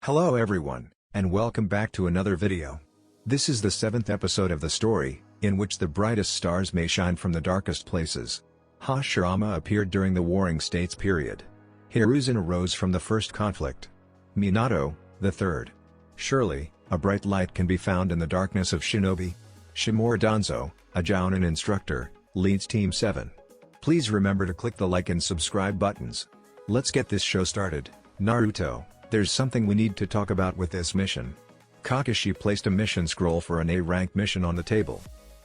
Hello everyone, and welcome back to another video. This is the 7th episode of the story, in which the brightest stars may shine from the darkest places. Hashirama appeared during the Warring States period. Hiruzen arose from the first conflict. Minato, the third. Surely, a bright light can be found in the darkness of Shinobi. Shimura Danzo, a Jounin instructor, leads Team 7. Please remember to click the like and subscribe buttons. Let's get this show started. Naruto, there's something we need to talk about with this mission. Kakashi placed a mission scroll for an A-rank mission on the table.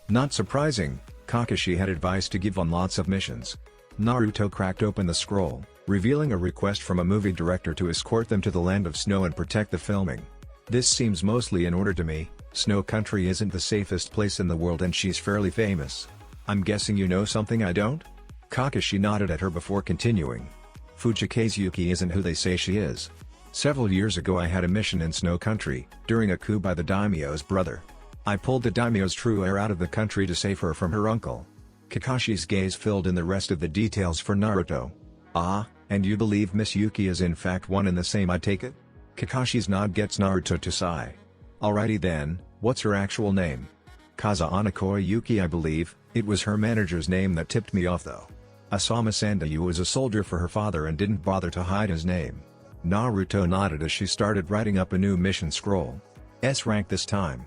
Not surprising, Kakashi had advice to give on lots of missions. Naruto cracked open the scroll, revealing a request from a movie director to escort them to the land of snow and protect the filming. This seems mostly in order to me. Snow Country isn't the safest place in the world and she's fairly famous. I'm guessing you know something I don't? Kakashi nodded at her before continuing. Fujikaze Yuki isn't who they say she is. Several years ago I had a mission in Snow Country, during a coup by the daimyo's brother. I pulled the daimyo's true heir out of the country to save her from her uncle. Kakashi's gaze filled in the rest of the details for Naruto. Ah, and you believe Miss Yuki is in fact one and the same, I take it? Kakashi's nod gets Naruto to sigh. Alrighty then, what's her actual name? Kaza Anakoi Yuki, I believe. It was her manager's name that tipped me off though. Asama Sandayu was a soldier for her father and didn't bother to hide his name. Naruto nodded as she started writing up a new mission scroll. S rank this time.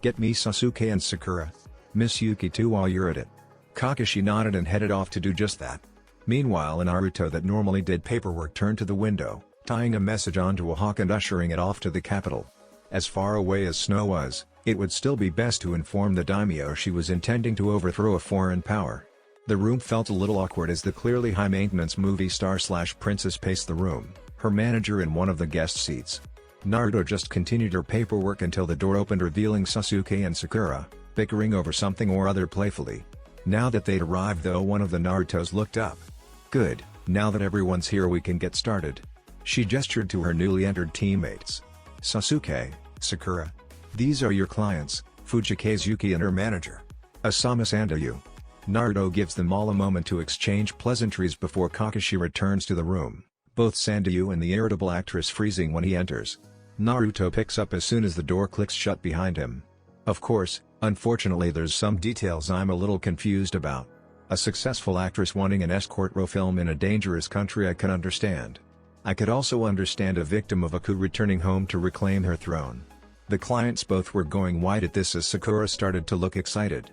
Get me Sasuke and Sakura. Miss Yuki too while you're at it. Kakashi nodded and headed off to do just that. Meanwhile, Naruto that normally did paperwork turned to the window, tying a message onto a hawk and ushering it off to the capital. As far away as snow was, it would still be best to inform the daimyo she was intending to overthrow a foreign power. The room felt a little awkward as the clearly high-maintenance movie star/princess paced the room, her manager in one of the guest seats. Naruto just continued her paperwork until the door opened, revealing Sasuke and Sakura, bickering over something or other playfully. Now that they'd arrived though, one of the Narutos looked up. Good, now that everyone's here we can get started. She gestured to her newly entered teammates. Sasuke, Sakura. These are your clients, Fujikaze Yuki and her manager. Asama Sandayu. Naruto gives them all a moment to exchange pleasantries before Kakashi returns to the room, both Sandayu and the irritable actress freezing when he enters. Naruto picks up as soon as the door clicks shut behind him. Of course, unfortunately there's some details I'm a little confused about. A successful actress wanting an escort role film in a dangerous country I can understand. I could also understand a victim of a coup returning home to reclaim her throne. The clients both were going white at this as Sakura started to look excited.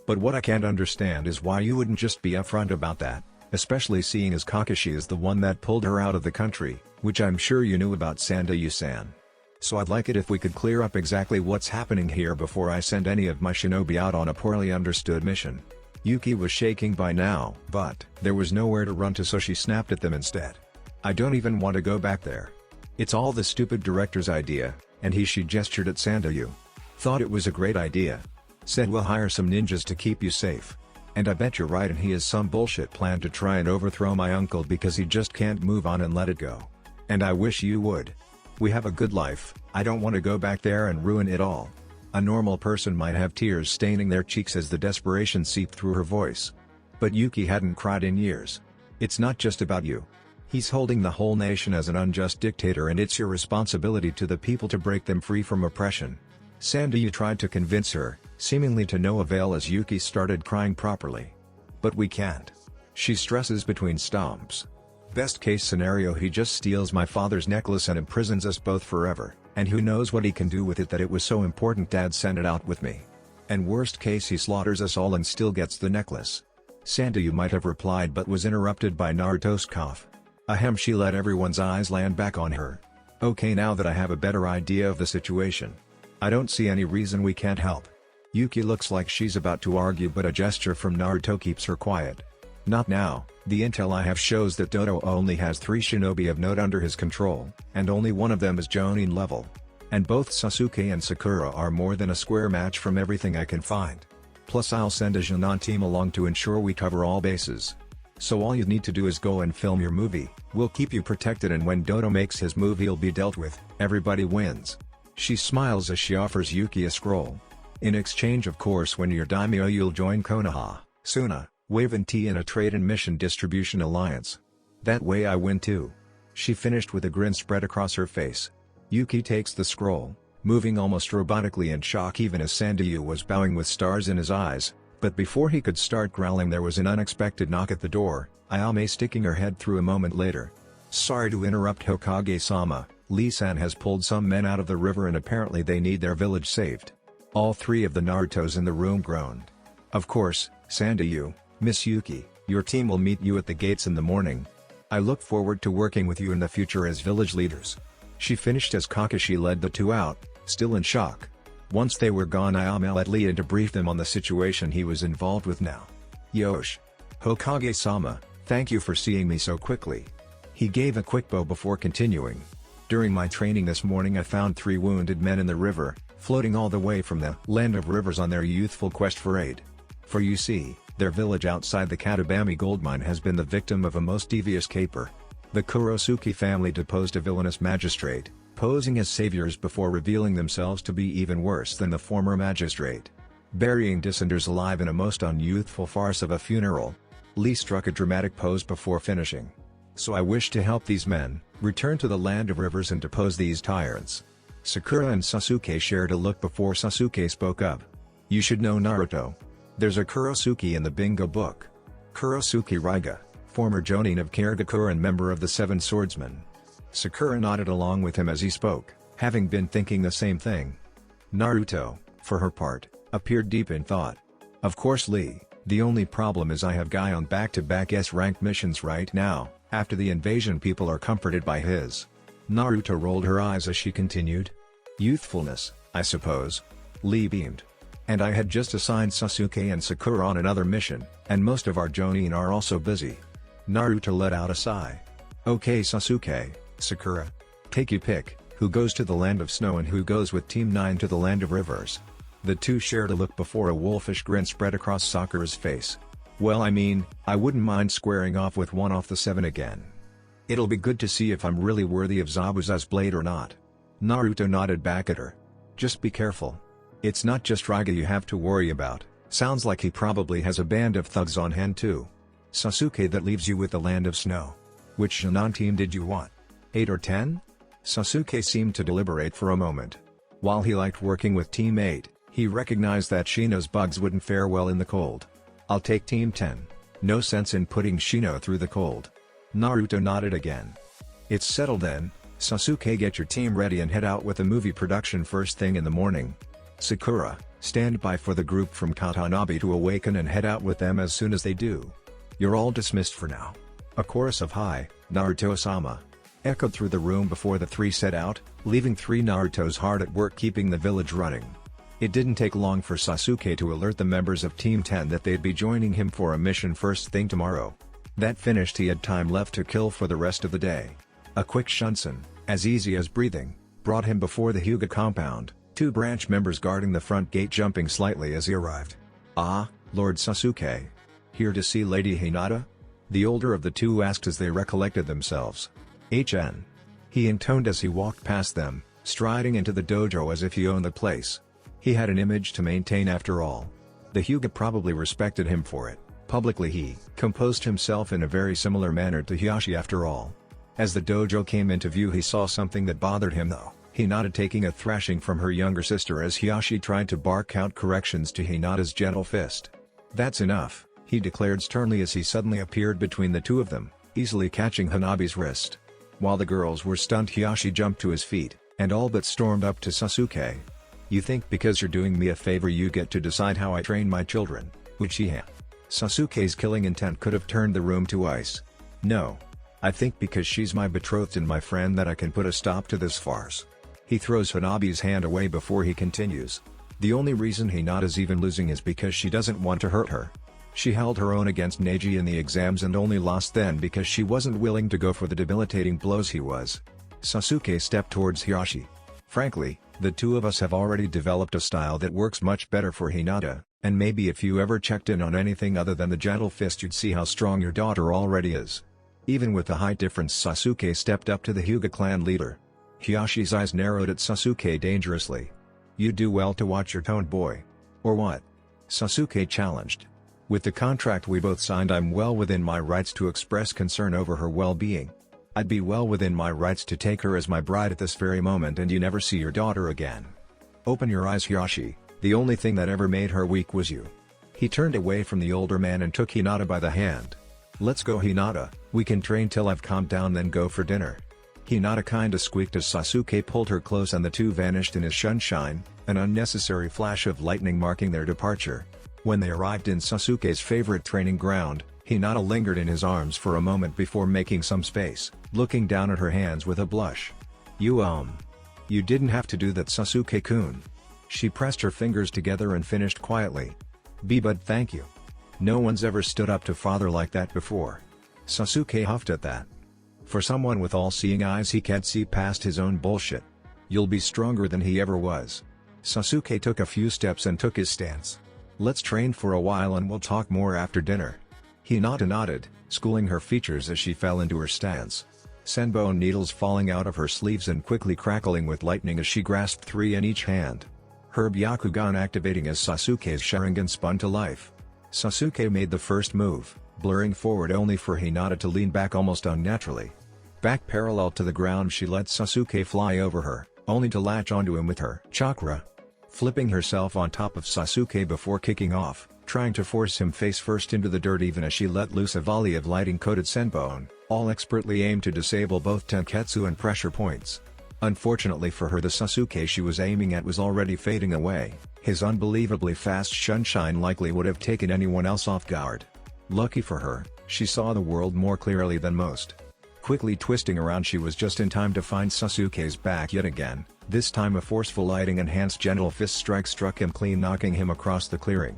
But what I can't understand is why you wouldn't just be upfront about that, especially seeing as Kakashi is the one that pulled her out of the country, which I'm sure you knew about, Sandayu-san. So I'd like it if we could clear up exactly what's happening here before I send any of my shinobi out on a poorly understood mission. Yuki was shaking by now, but there was nowhere to run to, so she snapped at them instead. I don't even want to go back there. It's all the stupid director's idea, and she gestured at Sandayu. Thought it was a great idea. Said we'll hire some ninjas to keep you safe. And I bet you're right, and he has some bullshit plan to try and overthrow my uncle because he just can't move on and let it go. And I wish you would. We have a good life, I don't want to go back there and ruin it all. A normal person might have tears staining their cheeks as the desperation seeped through her voice. But Yuki hadn't cried in years. It's not just about you. He's holding the whole nation as an unjust dictator, and it's your responsibility to the people to break them free from oppression. Sandayu tried to convince her, seemingly to no avail as Yuki started crying properly. But we can't. She stresses between stomps. Best case scenario, he just steals my father's necklace and imprisons us both forever, and who knows what he can do with it, that it was so important Dad sent it out with me. And worst case, he slaughters us all and still gets the necklace. Sandayu might have replied but was interrupted by Naruto's cough. Ahem, she let everyone's eyes land back on her. Okay, now that I have a better idea of the situation, I don't see any reason we can't help. Yuki looks like she's about to argue, but a gesture from Naruto keeps her quiet. Not now, the intel I have shows that Dodo only has 3 shinobi of note under his control, and only one of them is Jounin level. And both Sasuke and Sakura are more than a square match from everything I can find. Plus I'll send a Jounin team along to ensure we cover all bases. So all you need to do is go and film your movie, we'll keep you protected, and when Dodo makes his move he'll be dealt with, everybody wins. She smiles as she offers Yuki a scroll. In exchange, of course, when you're daimyo you'll join Konoha, Suna, Wave and T in a trade and mission distribution alliance. That way I win too. She finished with a grin spread across her face. Yuki takes the scroll, moving almost robotically in shock even as Sandayu was bowing with stars in his eyes, but before he could start growling there was an unexpected knock at the door, Ayame sticking her head through a moment later. "Sorry to interrupt Hokage-sama, Lee-san has pulled some men out of the river and apparently they need their village saved." All three of the Narutos in the room groaned. "Of course, Sandayu, Miss Yuki, your team will meet you at the gates in the morning. I look forward to working with you in the future as village leaders." She finished as Kakashi led the two out, still in shock. Once they were gone, Ayame led Lee in to brief them on the situation he was involved with now. "Yosh. Hokage-sama, thank you for seeing me so quickly." He gave a quick bow before continuing. "During my training this morning I found 3 wounded men in the river, floating all the way from the Land of Rivers on their youthful quest for aid. For you see, their village outside the Katabami gold mine has been the victim of a most devious caper. The Kurosuke family deposed a villainous magistrate, posing as saviors before revealing themselves to be even worse than the former magistrate. Burying dissenters alive in a most unyouthful farce of a funeral." Lee struck a dramatic pose before finishing. "So I wish to help these men, return to the Land of Rivers and depose these tyrants." Sakura and Sasuke shared a look before Sasuke spoke up. "You should know Naruto. There's a Kurosuke in the bingo book. Kurosuke Raiga, former Jonin of Karegakure and member of the Seven Swordsmen." Sakura nodded along with him as he spoke, having been thinking the same thing. Naruto, for her part, appeared deep in thought. "Of course Lee, the only problem is I have Guy on back-to-back S-rank missions right now, after the invasion people are comforted by his." Naruto rolled her eyes as she continued. "Youthfulness, I suppose." Lee beamed. "And I had just assigned Sasuke and Sakura on another mission, and most of our Jonin are also busy." Naruto let out a sigh. "Okay Sasuke, Sakura. Take your pick, who goes to the Land of Snow and who goes with Team 9 to the Land of Rivers." The two shared a look before a wolfish grin spread across Sakura's face. "Well, I mean, I wouldn't mind squaring off with one of the 7 again. It'll be good to see if I'm really worthy of Zabuza's blade or not." Naruto nodded back at her. "Just be careful. It's not just Raiga you have to worry about, sounds like he probably has a band of thugs on hand too." "Sasuke, that leaves you with the Land of Snow. Which Shin'an team did you want? 8 or 10? Sasuke seemed to deliberate for a moment. While he liked working with Team 8, he recognized that Shino's bugs wouldn't fare well in the cold. "I'll take Team 10. No sense in putting Shino through the cold." Naruto nodded again. "It's settled then. Sasuke, get your team ready and head out with the movie production first thing in the morning. Sakura, stand by for the group from Katanabe to awaken and head out with them as soon as they do. You're all dismissed for now." A chorus of "Hi, Naruto-sama" echoed through the room before the three set out, leaving 3 Narutos hard at work keeping the village running. It didn't take long for Sasuke to alert the members of Team 10 that they'd be joining him for a mission first thing tomorrow. That finished, he had time left to kill for the rest of the day. A quick shunsen, as easy as breathing, brought him before the Hyuga compound, 2 branch members guarding the front gate jumping slightly as he arrived. "Ah, Lord Sasuke. Here to see Lady Hinata?" the older of the two asked as they recollected themselves. "HN." he intoned as he walked past them, striding into the dojo as if he owned the place. He had an image to maintain after all. The Hyuga probably respected him for it. Publicly he composed himself in a very similar manner to Hiyashi after all. As the dojo came into view he saw something that bothered him though. Hinata taking a thrashing from her younger sister as Hiyashi tried to bark out corrections to Hinata's gentle fist. "That's enough," he declared sternly as he suddenly appeared between the two of them, easily catching Hanabi's wrist. While the girls were stunned, Hiyashi jumped to his feet, and all but stormed up to Sasuke. "You think because you're doing me a favor you get to decide how I train my children, Uchiha?" Sasuke's killing intent could have turned the room to ice. "No. I think because she's my betrothed and my friend that I can put a stop to this farce." He throws Hanabi's hand away before he continues. "The only reason Hinata's even losing is because she doesn't want to hurt her. She held her own against Neji in the exams and only lost then because she wasn't willing to go for the debilitating blows he was." Sasuke stepped towards Hiyashi. "Frankly, the two of us have already developed a style that works much better for Hinata, and maybe if you ever checked in on anything other than the gentle fist you'd see how strong your daughter already is." Even with the height difference, Sasuke stepped up to the Hyuga clan leader. Hiyashi's eyes narrowed at Sasuke dangerously. "You do well to watch your tone, boy." "Or what?" Sasuke challenged. "With the contract we both signed I'm well within my rights to express concern over her well-being. I'd be well within my rights to take her as my bride at this very moment and you never see your daughter again. Open your eyes, Hiyashi, the only thing that ever made her weak was you." He turned away from the older man and took Hinata by the hand. "Let's go, Hinata, we can train till I've calmed down then go for dinner." Hinata kinda squeaked as Sasuke pulled her close and the two vanished in his sunshine, an unnecessary flash of lightning marking their departure. When they arrived in Sasuke's favorite training ground, Hinata lingered in his arms for a moment before making some space, looking down at her hands with a blush. You didn't have to do that, Sasuke-kun." She pressed her fingers together and finished quietly. "But thank you. No one's ever stood up to father like that before." Sasuke huffed at that. For someone with all-seeing eyes, he can't see past his own bullshit. "You'll be stronger than he ever was." Sasuke took a few steps and took his stance. "Let's train for a while and we'll talk more after dinner." Hinata nodded, schooling her features as she fell into her stance. Senbon needles falling out of her sleeves and quickly crackling with lightning as she grasped 3 in each hand. Her Byakugan activating as Sasuke's Sharingan spun to life. Sasuke made the first move, blurring forward only for Hinata to lean back almost unnaturally. Back parallel to the ground, she let Sasuke fly over her, only to latch onto him with her chakra. Flipping herself on top of Sasuke before kicking off, trying to force him face first into the dirt even as she let loose a volley of lighting-coated senbon, all expertly aimed to disable both tenketsu and pressure points. Unfortunately for her, the Sasuke she was aiming at was already fading away. His unbelievably fast sunshine likely would have taken anyone else off guard. Lucky for her, she saw the world more clearly than most. Quickly twisting around, she was just in time to find Sasuke's back yet again. This time a forceful lighting-enhanced gentle fist strike struck him clean, knocking him across the clearing.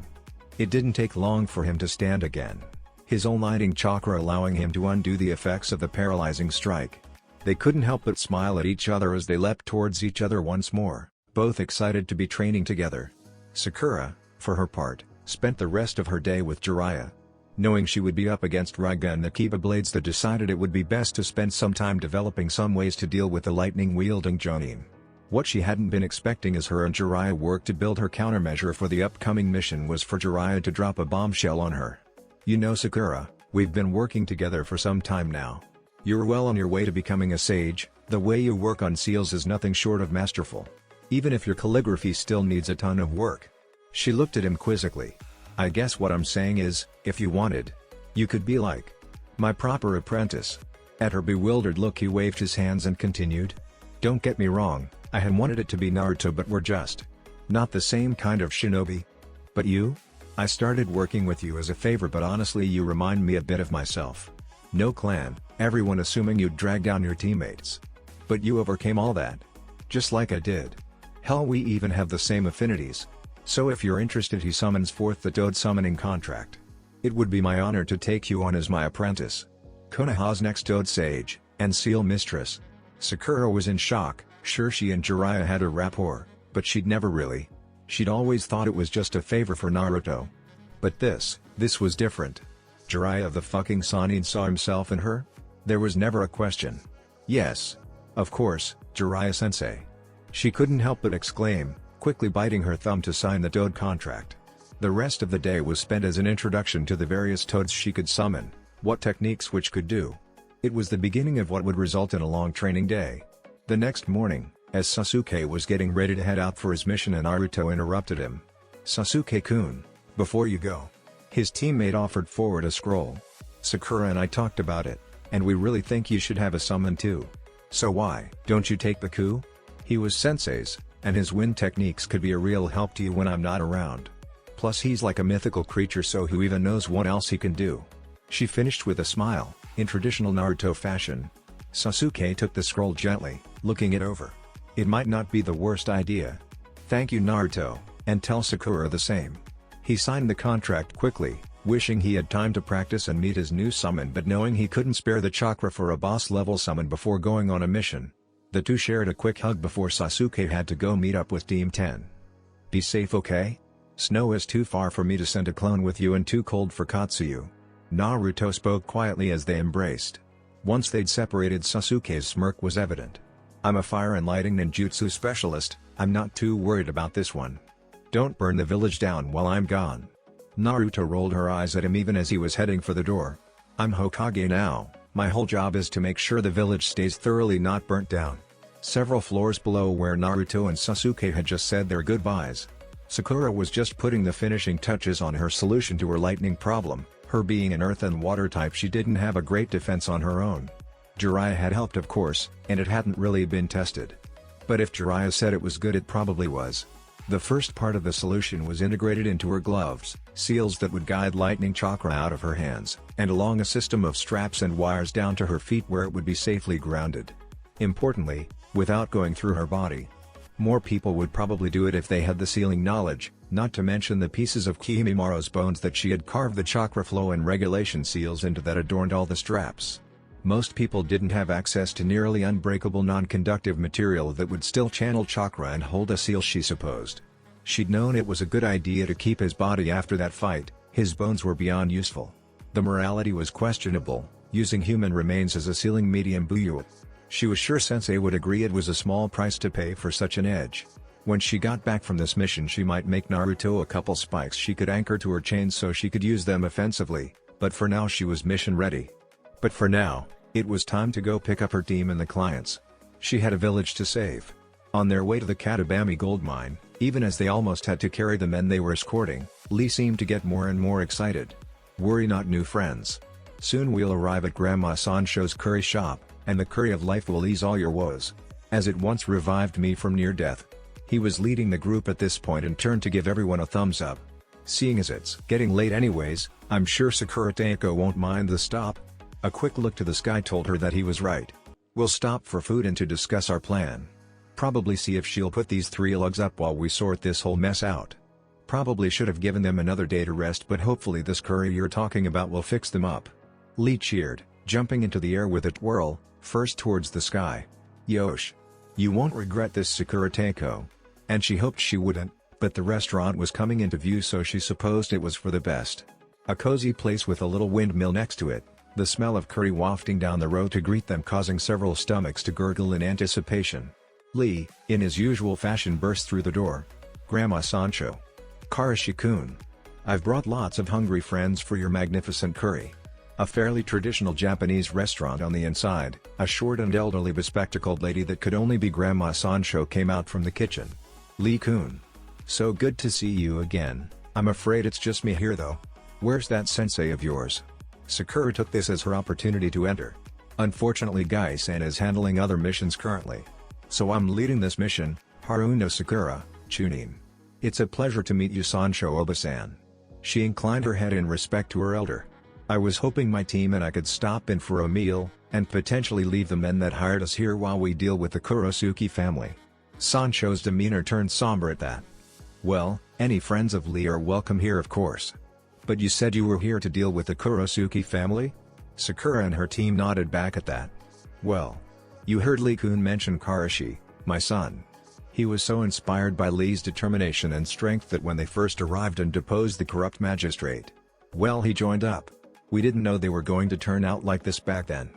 It didn't take long for him to stand again, his own lighting chakra allowing him to undo the effects of the paralyzing strike. They couldn't help but smile at each other as they leapt towards each other once more, both excited to be training together. Sakura, for her part, spent the rest of her day with Jiraiya. Knowing she would be up against Raiga and the Kiba blades, they decided it would be best to spend some time developing some ways to deal with the lightning-wielding Jonin. What she hadn't been expecting as her and Jiraiya worked to build her countermeasure for the upcoming mission was for Jiraiya to drop a bombshell on her. "You know, Sakura, we've been working together for some time now. You're well on your way to becoming a sage. The way you work on seals is nothing short of masterful. Even if your calligraphy still needs a ton of work." She looked at him quizzically. "I guess what I'm saying is, if you wanted, you could be like my proper apprentice." At her bewildered look, he waved his hands and continued. "Don't get me wrong, I had wanted it to be Naruto, but we're just not the same kind of shinobi. But you? I started working with you as a favor, but honestly you remind me a bit of myself. No clan, everyone assuming you'd drag down your teammates. But you overcame all that. Just like I did. Hell, we even have the same affinities. So if you're interested," he summons forth the Toad summoning contract. "It would be my honor to take you on as my apprentice. Konoha's next Toad sage, and seal mistress." Sakura was in shock. Sure, she and Jiraiya had a rapport, but she'd always thought it was just a favor for Naruto. But this was different. Jiraiya of the fucking Sannin saw himself in her? There was never a question. "Yes. Of course, Jiraiya-sensei." She couldn't help but exclaim, quickly biting her thumb to sign the Toad contract. The rest of the day was spent as an introduction to the various Toads she could summon, what techniques which could do. It was the beginning of what would result in a long training day. The next morning, as Sasuke was getting ready to head out for his mission, Naruto interrupted him. "Sasuke-kun, before you go." His teammate offered forward a scroll. "Sakura and I talked about it, and we really think you should have a summon too. So why don't you take the coup? He was sensei's, and his wind techniques could be a real help to you when I'm not around. Plus he's like a mythical creature, so who even knows what else he can do." She finished with a smile, in traditional Naruto fashion. Sasuke took the scroll gently, looking it over. "It might not be the worst idea. Thank you, Naruto, and tell Sakura the same." He signed the contract quickly, wishing he had time to practice and meet his new summon, but knowing he couldn't spare the chakra for a boss-level summon before going on a mission. The two shared a quick hug before Sasuke had to go meet up with Team 10. "Be safe, okay? Snow is too far for me to send a clone with you and too cold for Katsuyu." Naruto spoke quietly as they embraced. Once they'd separated, Sasuke's smirk was evident. "I'm a fire and lighting ninjutsu specialist, I'm not too worried about this one. Don't burn the village down while I'm gone." Naruto rolled her eyes at him even as he was heading for the door. "I'm Hokage now, My whole job is to make sure the village stays thoroughly not burnt down. Several floors below where Naruto and Sasuke had just said their goodbyes, Sakura was just putting the finishing touches on her solution to her lightning problem. Her being an earth and water type, she didn't have a great defense on her own. Jiraiya had helped of course, and it hadn't really been tested. But if Jiraiya said it was good, it probably was. The first part of the solution was integrated into her gloves, seals that would guide lightning chakra out of her hands, and along a system of straps and wires down to her feet where it would be safely grounded. Importantly, without going through her body. More people would probably do it if they had the sealing knowledge, not to mention the pieces of Kimimura's bones that she had carved the chakra flow and regulation seals into that adorned all the straps. Most people didn't have access to nearly unbreakable non-conductive material that would still channel chakra and hold a seal, she supposed. She'd known it was a good idea to keep his body after that fight. His bones were beyond useful. The morality was questionable, using human remains as a sealing medium. Buyu. She was sure Sensei would agree it was a small price to pay for such an edge. When she got back from this mission, she might make Naruto a couple spikes she could anchor to her chains so she could use them offensively, but for now she was mission ready. But for now, it was time to go pick up her team and the clients. She had a village to save. On their way to the Katabami gold mine, even as they almost had to carry the men they were escorting, Lee seemed to get more and more excited. Worry not, new friends. Soon we'll arrive at Grandma Sancho's curry shop, and the curry of life will ease all your woes. As it once revived me from near death. He was leading the group at this point and turned to give everyone a thumbs up. Seeing as it's getting late anyways, I'm sure Sakura Teiko won't mind the stop. A quick look to the sky told her that he was right. We'll stop for food and to discuss our plan. Probably see if she'll put these 3 lugs up while we sort this whole mess out. Probably should have given them another day to rest, but hopefully this curry you're talking about will fix them up. Lee cheered, jumping into the air with a twirl, first towards the sky. Yosh! You won't regret this, Sakura Teiko. And she hoped she wouldn't, but the restaurant was coming into view, so she supposed it was for the best. A cozy place with a little windmill next to it, the smell of curry wafting down the road to greet them, causing several stomachs to gurgle in anticipation. Lee, in his usual fashion, burst through the door. Grandma Sancho. Karashi-kun. I've brought lots of hungry friends for your magnificent curry. A fairly traditional Japanese restaurant on the inside, a short and elderly bespectacled lady that could only be Grandma Sancho came out from the kitchen. Lee-kun. So good to see you again. I'm afraid it's just me here though. Where's that sensei of yours? Sakura took this as her opportunity to enter. Unfortunately, Gai-san is handling other missions currently. So I'm leading this mission, Haruno Sakura, Chunin. It's a pleasure to meet you, Sancho Oba-san. She inclined her head in respect to her elder. I was hoping my team and I could stop in for a meal, and potentially leave the men that hired us here while we deal with the Kurosuke family. Sancho's demeanor turned somber at that. Well, any friends of Lee are welcome here of course. But you said you were here to deal with the Kurosuke family? Sakura and her team nodded back at that. Well, you heard Lee-kun mention Karashi, my son. He was so inspired by Lee's determination and strength that when they first arrived and deposed the corrupt magistrate, well, he joined up. We didn't know they were going to turn out like this back then.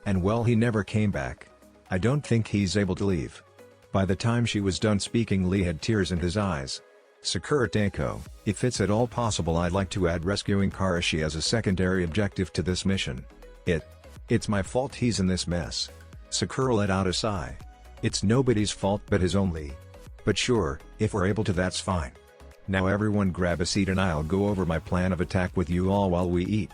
And well, he never came back. I don't think he's able to leave. By the time she was done speaking, Lee had tears in his eyes. Sakura Teiko, if it's at all possible, I'd like to add rescuing Karashi as a secondary objective to this mission. It's my fault he's in this mess. Sakura let out a sigh. It's nobody's fault but his only. But sure, if we're able to, that's fine. Now everyone grab a seat and I'll go over my plan of attack with you all while we eat.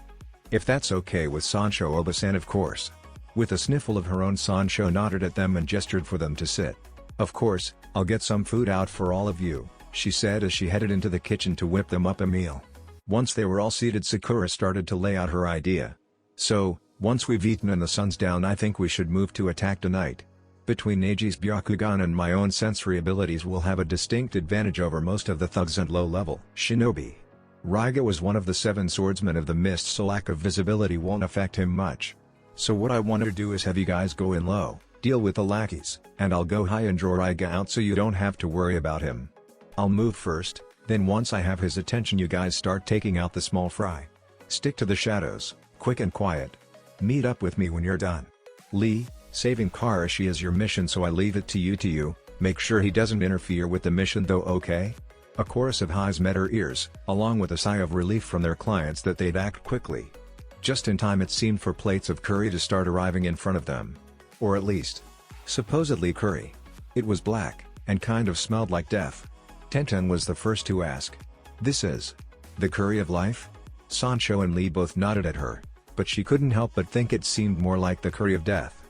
If that's okay with Sancho Oba-san, of course. With a sniffle of her own, Sancho nodded at them and gestured for them to sit. Of course, I'll get some food out for all of you, she said as she headed into the kitchen to whip them up a meal. Once they were all seated, Sakura started to lay out her idea. So, once we've eaten and the sun's down, I think we should move to attack tonight. Between Neji's Byakugan and my own sensory abilities, we'll have a distinct advantage over most of the thugs and low-level Shinobi. Raiga was one of the 7 swordsmen of the mist, so lack of visibility won't affect him much. So what I want to do is have you guys go in low, deal with the lackeys, and I'll go high and draw Raiga out so you don't have to worry about him. I'll move first, then once I have his attention, you guys start taking out the small fry. Stick to the shadows, quick and quiet. Meet up with me when you're done. Lee, saving Karashi is your mission, so I leave it to you. Make sure he doesn't interfere with the mission though, okay? A chorus of highs met her ears, along with a sigh of relief from their clients that they'd act quickly. Just in time it seemed for plates of curry to start arriving in front of them. Or at least, supposedly curry. It was black, and kind of smelled like death. Tenten was the first to ask. "This is the curry of life?" Sancho and Lee both nodded at her, but she couldn't help but think it seemed more like the curry of death.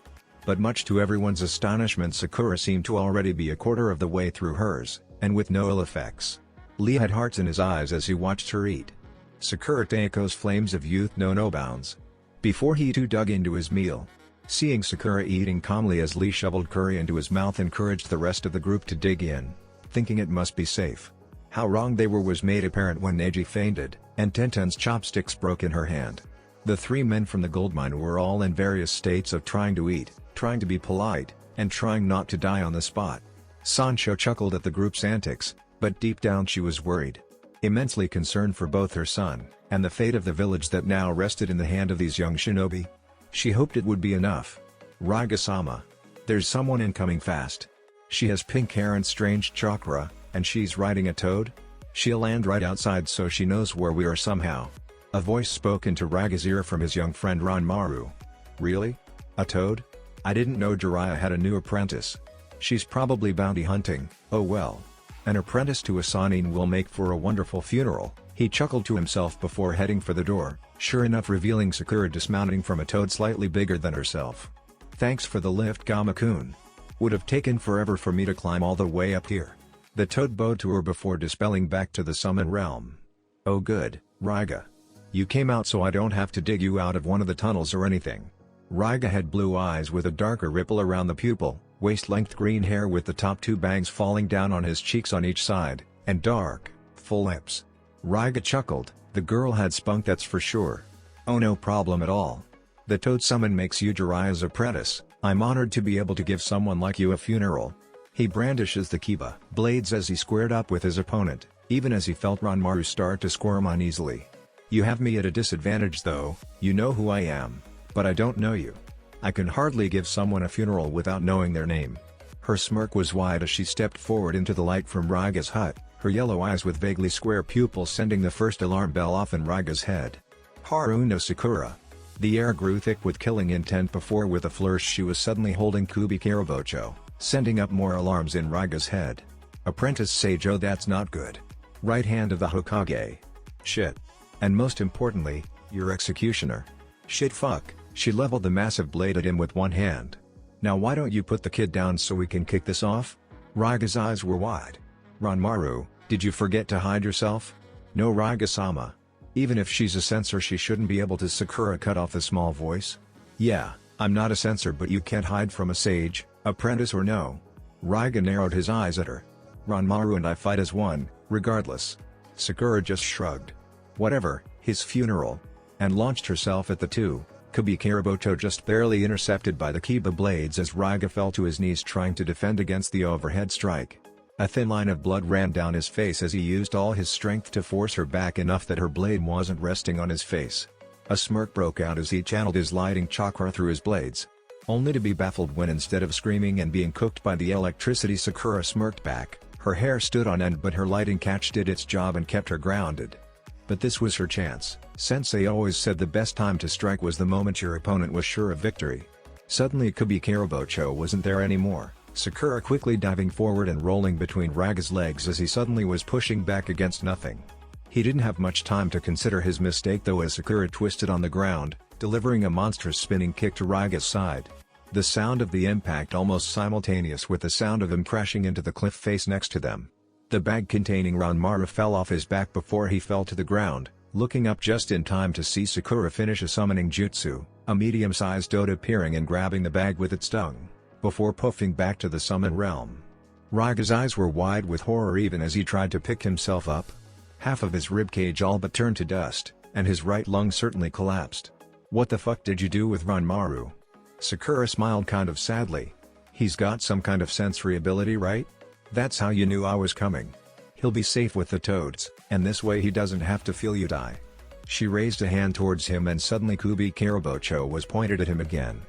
But much to everyone's astonishment, Sakura seemed to already be a quarter of the way through hers, and with no ill effects. Lee had hearts in his eyes as he watched her eat. Sakura Teiko's flames of youth know no bounds. Before he too dug into his meal, seeing Sakura eating calmly as Lee shoveled curry into his mouth encouraged the rest of the group to dig in, thinking it must be safe. How wrong they were was made apparent when Neji fainted, and Tenten's chopsticks broke in her hand. The three men from the gold mine were all in various states of trying to eat, trying to be polite, and trying not to die on the spot. Sancho chuckled at the group's antics, but deep down she was worried. Immensely concerned for both her son, and the fate of the village that now rested in the hand of these young shinobi. She hoped it would be enough. "Raiga-sama. There's someone incoming fast. She has pink hair and strange chakra, and she's riding a toad? She'll land right outside so she knows where we are somehow." A voice spoke into Raiga's ear from his young friend Ranmaru. "Really? A toad? I didn't know Jiraiya had a new apprentice. She's probably bounty hunting. Oh well. An apprentice to a Sannin will make for a wonderful funeral," he chuckled to himself before heading for the door, sure enough revealing Sakura dismounting from a toad slightly bigger than herself. "Thanks for the lift, Gama-kun. Would have taken forever for me to climb all the way up here." The toad bowed to her before dispelling back to the summon realm. "Oh good, Raiga. You came out so I don't have to dig you out of one of the tunnels or anything." Raiga had blue eyes with a darker ripple around the pupil, waist-length green hair with the top two bangs falling down on his cheeks on each side, and dark, full lips. Raiga chuckled, the girl had spunk, that's for sure. "Oh no problem at all. The toad summon makes you Jiraiya's apprentice. I'm honored to be able to give someone like you a funeral." He brandishes the kiba blades as he squared up with his opponent, even as he felt Ranmaru start to squirm uneasily. "You have me at a disadvantage though, you know who I am, but I don't know you. I can hardly give someone a funeral without knowing their name." Her smirk was wide as she stepped forward into the light from Raiga's hut, her yellow eyes with vaguely square pupils sending the first alarm bell off in Raiga's head. "Haru no Sakura." The air grew thick with killing intent before with a flourish she was suddenly holding Kubi Karabocho, sending up more alarms in Raiga's head. "Apprentice Seijo, that's not good. Right hand of the Hokage. Shit. And most importantly, your executioner. Shit fuck." She leveled the massive blade at him with one hand. "Now why don't you put the kid down so we can kick this off?" Raiga's eyes were wide. "Ranmaru, did you forget to hide yourself?" "No, Raiga-sama. Even if she's a censor she shouldn't be able to." Sakura cut off the small voice. "Yeah, I'm not a censor but you can't hide from a sage, apprentice or no." Raiga narrowed his eyes at her. "Ranmaru and I fight as one, regardless." Sakura just shrugged. "Whatever, his funeral." And launched herself at the two. Kubi Karabocho just barely intercepted by the kiba blades as Raiga fell to his knees trying to defend against the overhead strike. A thin line of blood ran down his face as he used all his strength to force her back enough that her blade wasn't resting on his face. A smirk broke out as he channeled his lighting chakra through his blades. Only to be baffled when instead of screaming and being cooked by the electricity Sakura smirked back, her hair stood on end but her lighting catch did its job and kept her grounded. But this was her chance. Sensei always said the best time to strike was the moment your opponent was sure of victory. Suddenly Kubi Karabocho wasn't there anymore, Sakura quickly diving forward and rolling between Raiga's legs as he suddenly was pushing back against nothing. He didn't have much time to consider his mistake though as Sakura twisted on the ground, delivering a monstrous spinning kick to Raiga's side. The sound of the impact almost simultaneous with the sound of him crashing into the cliff face next to them. The bag containing Ranmaru fell off his back before he fell to the ground, looking up just in time to see Sakura finish a summoning jutsu, a medium-sized toad appearing and grabbing the bag with its tongue, before puffing back to the summon realm. Raiga's eyes were wide with horror even as he tried to pick himself up. Half of his ribcage all but turned to dust, and his right lung certainly collapsed. "What the fuck did you do with Ranmaru?" Sakura smiled kind of sadly. "He's got some kind of sensory ability, right? That's how you knew I was coming. He'll be safe with the toads, and this way he doesn't have to feel you die." She raised a hand towards him and suddenly Kubi Karabocho was pointed at him again.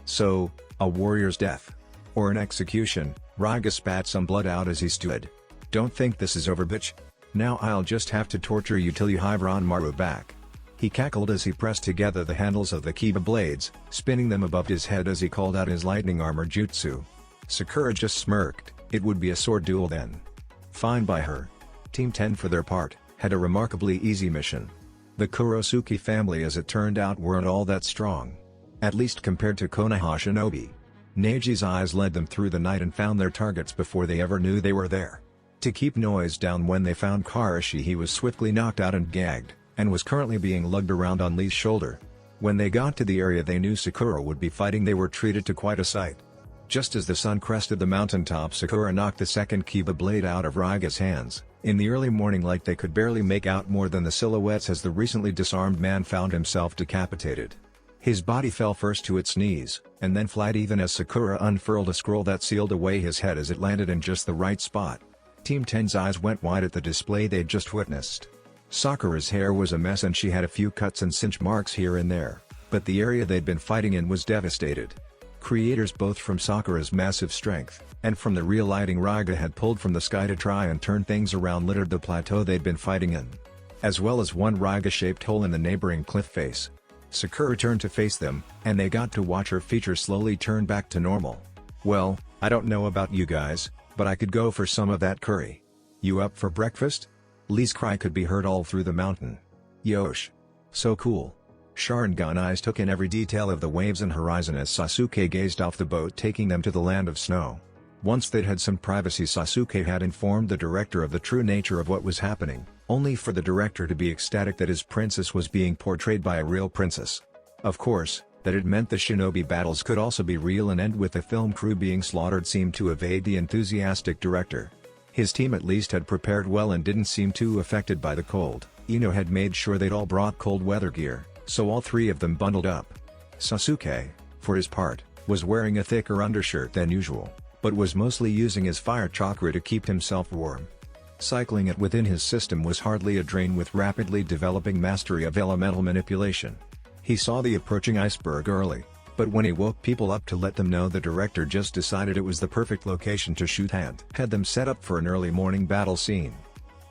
"So, a warrior's death? Or an execution?" Raiga spat some blood out as he stood. "Don't think this is over, bitch. Now I'll just have to torture you till you hive Ranmaru back." He cackled as he pressed together the handles of the Kiba blades, spinning them above his head as he called out his lightning armor jutsu. Sakura just smirked. It would be a sword duel then. Fine by her. Team 10 for their part, had a remarkably easy mission. The Kurosuke family as it turned out weren't all that strong. At least compared to Konoha Shinobi. Neiji's eyes led them through the night and found their targets before they ever knew they were there. To keep noise down when they found Karashi, he was swiftly knocked out and gagged, and was currently being lugged around on Lee's shoulder. When they got to the area they knew Sakura would be fighting, they were treated to quite a sight. Just as the sun crested the mountaintop, Sakura knocked the second Kiba blade out of Raiga's hands. In the early morning light they could barely make out more than the silhouettes as the recently disarmed man found himself decapitated. His body fell first to its knees, and then flat even as Sakura unfurled a scroll that sealed away his head as it landed in just the right spot. Team 10's eyes went wide at the display they'd just witnessed. Sakura's hair was a mess and she had a few cuts and cinch marks here and there, but the area they'd been fighting in was devastated. Creators both from Sakura's massive strength, and from the real lighting Raiga had pulled from the sky to try and turn things around littered the plateau they'd been fighting in. As well as one Raiga-shaped hole in the neighboring cliff face. Sakura turned to face them, and they got to watch her features slowly turn back to normal. Well, I don't know about you guys, but I could go for some of that curry. You up for breakfast? Lee's cry could be heard all through the mountain. Yosh. So cool. Sharingan eyes took in every detail of the waves and horizon as Sasuke gazed off the boat taking them to the land of snow. Once they'd had some privacy, Sasuke had informed the director of the true nature of what was happening, only for the director to be ecstatic that his princess was being portrayed by a real princess. Of course, that it meant the shinobi battles could also be real and end with the film crew being slaughtered seemed to evade the enthusiastic director. His team at least had prepared well and didn't seem too affected by the cold. Ino had made sure they'd all brought cold weather gear, so all three of them bundled up. Sasuke, for his part, was wearing a thicker undershirt than usual, but was mostly using his fire chakra to keep himself warm. Cycling it within his system was hardly a drain with rapidly developing mastery of elemental manipulation. He saw the approaching iceberg early, but when he woke people up to let them know the director just decided it was the perfect location to shoot and had them set up for an early morning battle scene.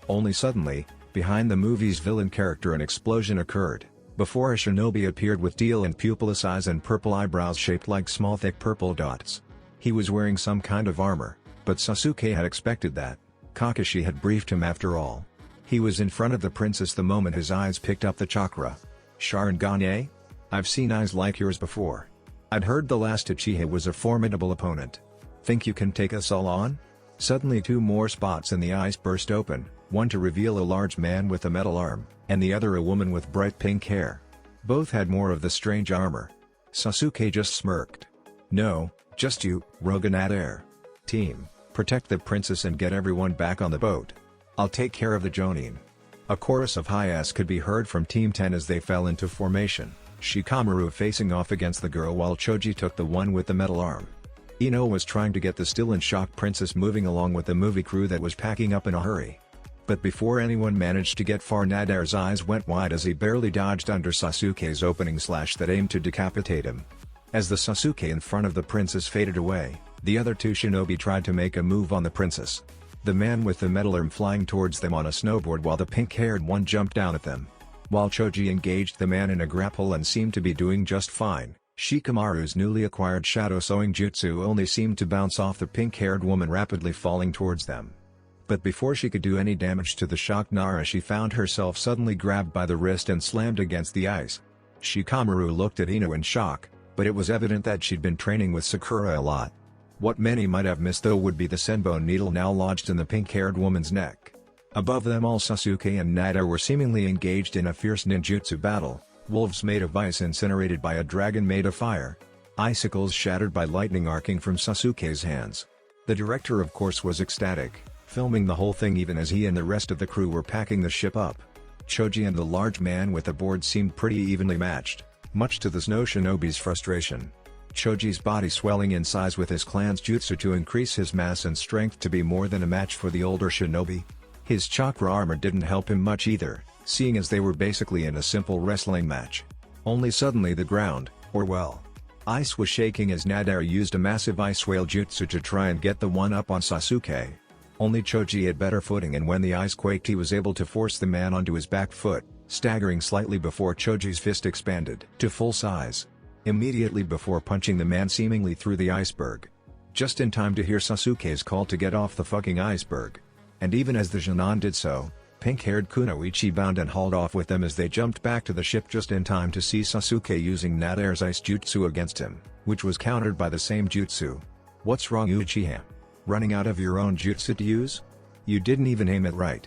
Only suddenly, behind the movie's villain character, an explosion occurred, before a shinobi appeared with teal and pupilless eyes and purple eyebrows shaped like small thick purple dots. He was wearing some kind of armor, but Sasuke had expected that. Kakashi had briefed him after all. He was in front of the princess the moment his eyes picked up the chakra. Sharingan, eh? I've seen eyes like yours before. I'd heard the last Uchiha was a formidable opponent. Think you can take us all on? Suddenly two more spots in the ice burst open, one to reveal a large man with a metal arm, and the other a woman with bright pink hair. Both had more of the strange armor. Sasuke just smirked. No, just you, Roganadair. Team, protect the princess and get everyone back on the boat. I'll take care of the Jonin. A chorus of hi-yas could be heard from Team 10 as they fell into formation, Shikamaru facing off against the girl while Choji took the one with the metal arm. Ino was trying to get the still in shock princess moving along with the movie crew that was packing up in a hurry. But before anyone managed to get far, Nadair's eyes went wide as he barely dodged under Sasuke's opening slash that aimed to decapitate him. As the Sasuke in front of the princess faded away, the other two shinobi tried to make a move on the princess. The man with the metal arm flying towards them on a snowboard while the pink-haired one jumped down at them. While Choji engaged the man in a grapple and seemed to be doing just fine, Shikamaru's newly acquired shadow sewing jutsu only seemed to bounce off the pink-haired woman rapidly falling towards them. But before she could do any damage to the shocked Nara, she found herself suddenly grabbed by the wrist and slammed against the ice. Shikamaru looked at Ino in shock, but it was evident that she'd been training with Sakura a lot. What many might have missed though would be the senbon needle now lodged in the pink-haired woman's neck. Above them all, Sasuke and Nadair were seemingly engaged in a fierce ninjutsu battle, wolves made of ice incinerated by a dragon made of fire. Icicles shattered by lightning arcing from Sasuke's hands. The director of course was ecstatic, filming the whole thing even as he and the rest of the crew were packing the ship up. Choji and the large man with the board seemed pretty evenly matched, much to the snow shinobi's frustration. Choji's body swelling in size with his clan's jutsu to increase his mass and strength to be more than a match for the older shinobi. His chakra armor didn't help him much either, seeing as they were basically in a simple wrestling match. Only suddenly the ground, or well, ice was shaking as Nadair used a massive ice whale jutsu to try and get the one up on Sasuke. Only Choji had better footing, and when the ice quaked he was able to force the man onto his back foot, staggering slightly before Choji's fist expanded to full size. Immediately before punching the man seemingly through the iceberg. Just in time to hear Sasuke's call to get off the fucking iceberg. And even as the Jonin did so, pink-haired Kunoichi bound and hauled off with them as they jumped back to the ship just in time to see Sasuke using Nadare's ice jutsu against him, which was countered by the same jutsu. What's wrong, Uchiha? Running out of your own jutsu to use? You didn't even aim it right.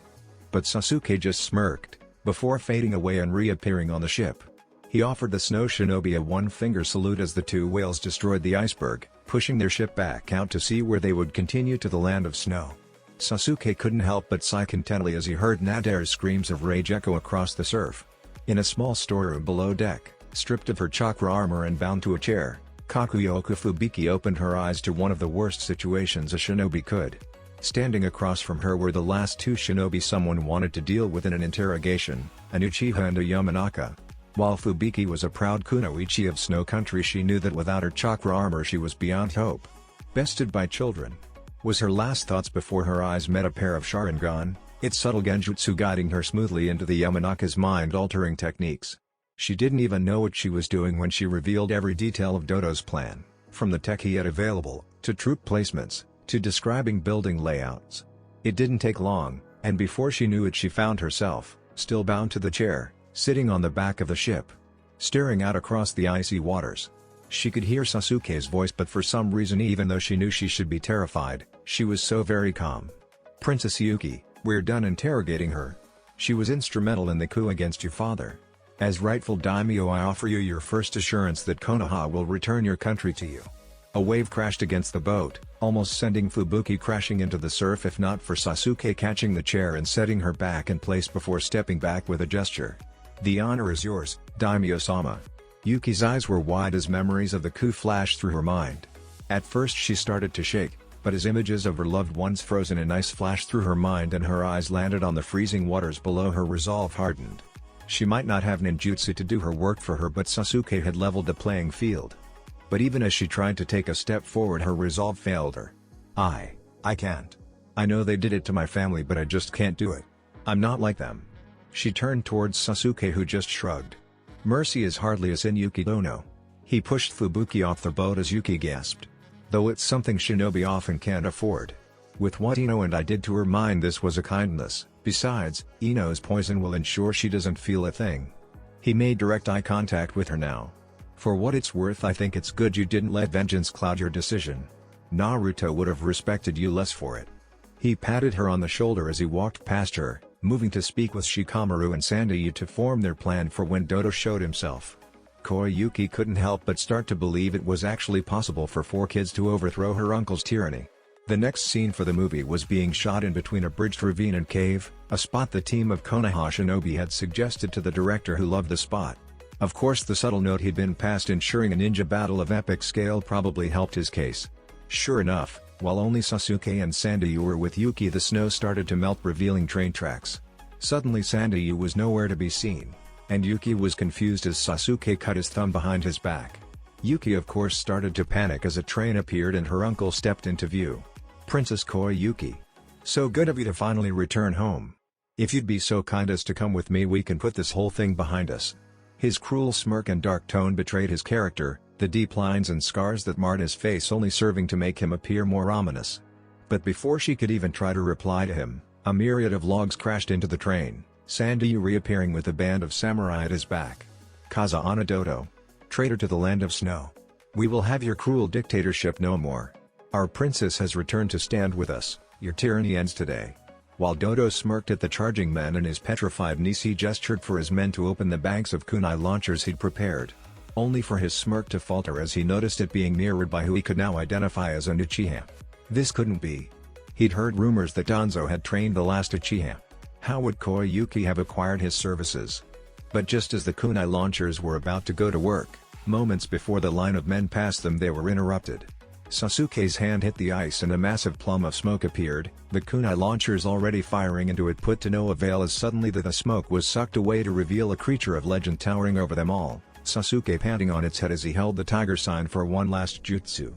But Sasuke just smirked, before fading away and reappearing on the ship. He offered the Snow Shinobi a one-finger salute as the two whales destroyed the iceberg, pushing their ship back out to sea where they would continue to the land of snow. Sasuke couldn't help but sigh contentedly as he heard Nadare's screams of rage echo across the surf. In a small storeroom below deck, stripped of her chakra armor and bound to a chair, Kakuyoku Fubiki opened her eyes to one of the worst situations a shinobi could. Standing across from her were the last two shinobi someone wanted to deal with in an interrogation, an Uchiha and a Yamanaka. While Fubiki was a proud kunoichi of Snow Country, she knew that without her chakra armor she was beyond hope. Bested by children, was her last thoughts before her eyes met a pair of Sharingan, its subtle genjutsu guiding her smoothly into the Yamanaka's mind-altering techniques. She didn't even know what she was doing when she revealed every detail of Dodo's plan, from the tech he had available, to troop placements, to describing building layouts. It didn't take long, and before she knew it she found herself, still bound to the chair, sitting on the back of the ship, staring out across the icy waters. She could hear Sasuke's voice, but for some reason, even though she knew she should be terrified, she was so very calm. "Princess Yuki, we're done interrogating her. She was instrumental in the coup against your father. As rightful daimyo, I offer you your first assurance that Konoha will return your country to you." A wave crashed against the boat, almost sending Fubuki crashing into the surf if not for Sasuke catching the chair and setting her back in place before stepping back with a gesture. "The honor is yours, Daimyo-sama." Yuki's eyes were wide as memories of the coup flashed through her mind. At first she started to shake, but as images of her loved ones frozen in ice flashed through her mind and her eyes landed on the freezing waters below, her resolve hardened. She might not have ninjutsu to do her work for her, but Sasuke had leveled the playing field. But even as she tried to take a step forward, her resolve failed her. I can't. I know they did it to my family, but I just can't do it. I'm not like them." She turned towards Sasuke, who just shrugged. "Mercy is hardly a sin, Yuki Dono." He pushed Fubuki off the boat as Yuki gasped. "Though it's something shinobi often can't afford. With what Ino and I did to her mind, this was a kindness. Besides, Ino's poison will ensure she doesn't feel a thing." He made direct eye contact with her now. "For what it's worth, I think it's good you didn't let vengeance cloud your decision. Naruto would have respected you less for it." He patted her on the shoulder as he walked past her, moving to speak with Shikamaru and Sandayu to form their plan for when Dodo showed himself. Koyuki couldn't help but start to believe it was actually possible for four kids to overthrow her uncle's tyranny. The next scene for the movie was being shot in between a bridged ravine and cave, a spot the team of Konoha Shinobi had suggested to the director, who loved the spot. Of course, the subtle note he'd been passed ensuring a ninja battle of epic scale probably helped his case. Sure enough, while only Sasuke and Sandayu were with Yuki, the snow started to melt, revealing train tracks. Suddenly Sandayu was nowhere to be seen, and Yuki was confused as Sasuke cut his thumb behind his back. Yuki of course started to panic as a train appeared and her uncle stepped into view. "Princess Koyuki. So good of you to finally return home. If you'd be so kind as to come with me, we can put this whole thing behind us." His cruel smirk and dark tone betrayed his character, the deep lines and scars that marred his face only serving to make him appear more ominous. But before she could even try to reply to him, a myriad of logs crashed into the train, Sandayu reappearing with a band of samurai at his back. "Kazahana Dodo. Traitor to the land of snow. We will have your cruel dictatorship no more. Our princess has returned to stand with us, your tyranny ends today." While Dodo smirked at the charging men and his petrified niece, he gestured for his men to open the banks of kunai launchers he'd prepared. Only for his smirk to falter as he noticed it being mirrored by who he could now identify as an Uchiha. This couldn't be. He'd heard rumors that Danzo had trained the last Uchiha. How would Koyuki have acquired his services? But just as the kunai launchers were about to go to work, moments before the line of men passed them, they were interrupted. Sasuke's hand hit the ice and a massive plume of smoke appeared, the kunai launchers already firing into it put to no avail as suddenly the smoke was sucked away to reveal a creature of legend towering over them all, Sasuke panting on its head as he held the tiger sign for one last jutsu.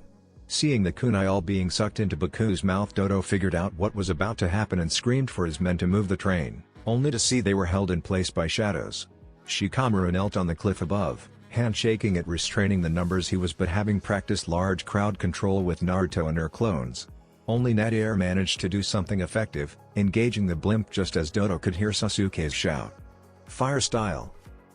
Seeing the kunai all being sucked into Baku's mouth, Dodo figured out what was about to happen and screamed for his men to move the train, only to see they were held in place by shadows. Shikamaru knelt on the cliff above, handshaking it, restraining the numbers he was but having practiced large crowd control with Naruto and her clones. Only Nadir managed to do something effective, engaging the blimp just as Dodo could hear Sasuke's shout. Fire style.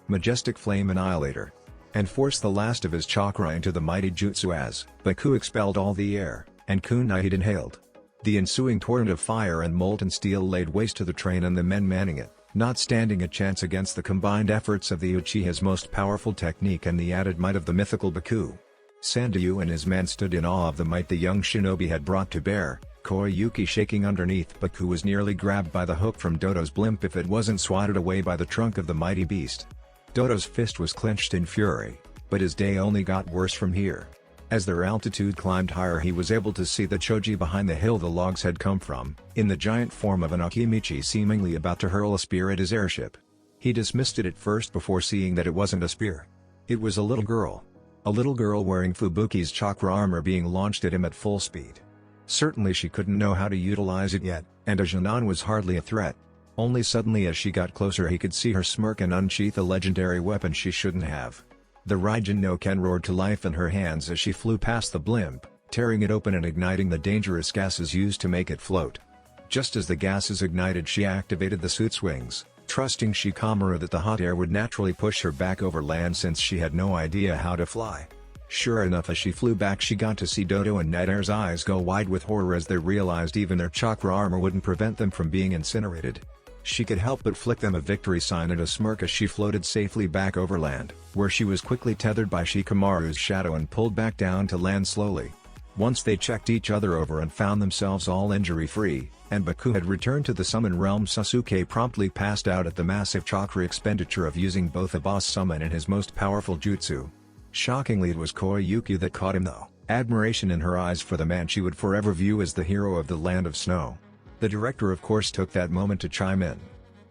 Majestic flame annihilator. And forced the last of his chakra into the mighty jutsu as Baku expelled all the air, and kunai inhaled. The ensuing torrent of fire and molten steel laid waste to the train and the men manning it, not standing a chance against the combined efforts of the Uchiha's most powerful technique and the added might of the mythical Baku. Sandayu and his men stood in awe of the might the young shinobi had brought to bear. Koyuki, shaking underneath Baku, was nearly grabbed by the hook from Dodo's blimp if it wasn't swatted away by the trunk of the mighty beast. Dodo's fist was clenched in fury, but his day only got worse from here. As their altitude climbed higher, he was able to see the choji behind the hill the logs had come from, in the giant form of an Akimichi seemingly about to hurl a spear at his airship. He dismissed it at first before seeing that it wasn't a spear. It was a little girl. A little girl wearing Fubuki's chakra armor being launched at him at full speed. Certainly she couldn't know how to utilize it yet, and a Jinan was hardly a threat. Only suddenly as she got closer he could see her smirk and unsheath a legendary weapon she shouldn't have. The Raijin no Ken roared to life in her hands as she flew past the blimp, tearing it open and igniting the dangerous gases used to make it float. Just as the gases ignited, she activated the suit's wings, trusting Shikamaru that the hot air would naturally push her back over land since she had no idea how to fly. Sure enough, as she flew back she got to see Dodo and Nadir's eyes go wide with horror as they realized even their chakra armor wouldn't prevent them from being incinerated. She could help but flick them a victory sign and a smirk as she floated safely back over land, where she was quickly tethered by Shikamaru's shadow and pulled back down to land slowly. Once they checked each other over and found themselves all injury-free, and Baku had returned to the summon realm, Sasuke promptly passed out at the massive chakra expenditure of using both a boss summon and his most powerful jutsu. Shockingly, it was Koyuki that caught him though, admiration in her eyes for the man she would forever view as the hero of the Land of Snow. The director of course took that moment to chime in.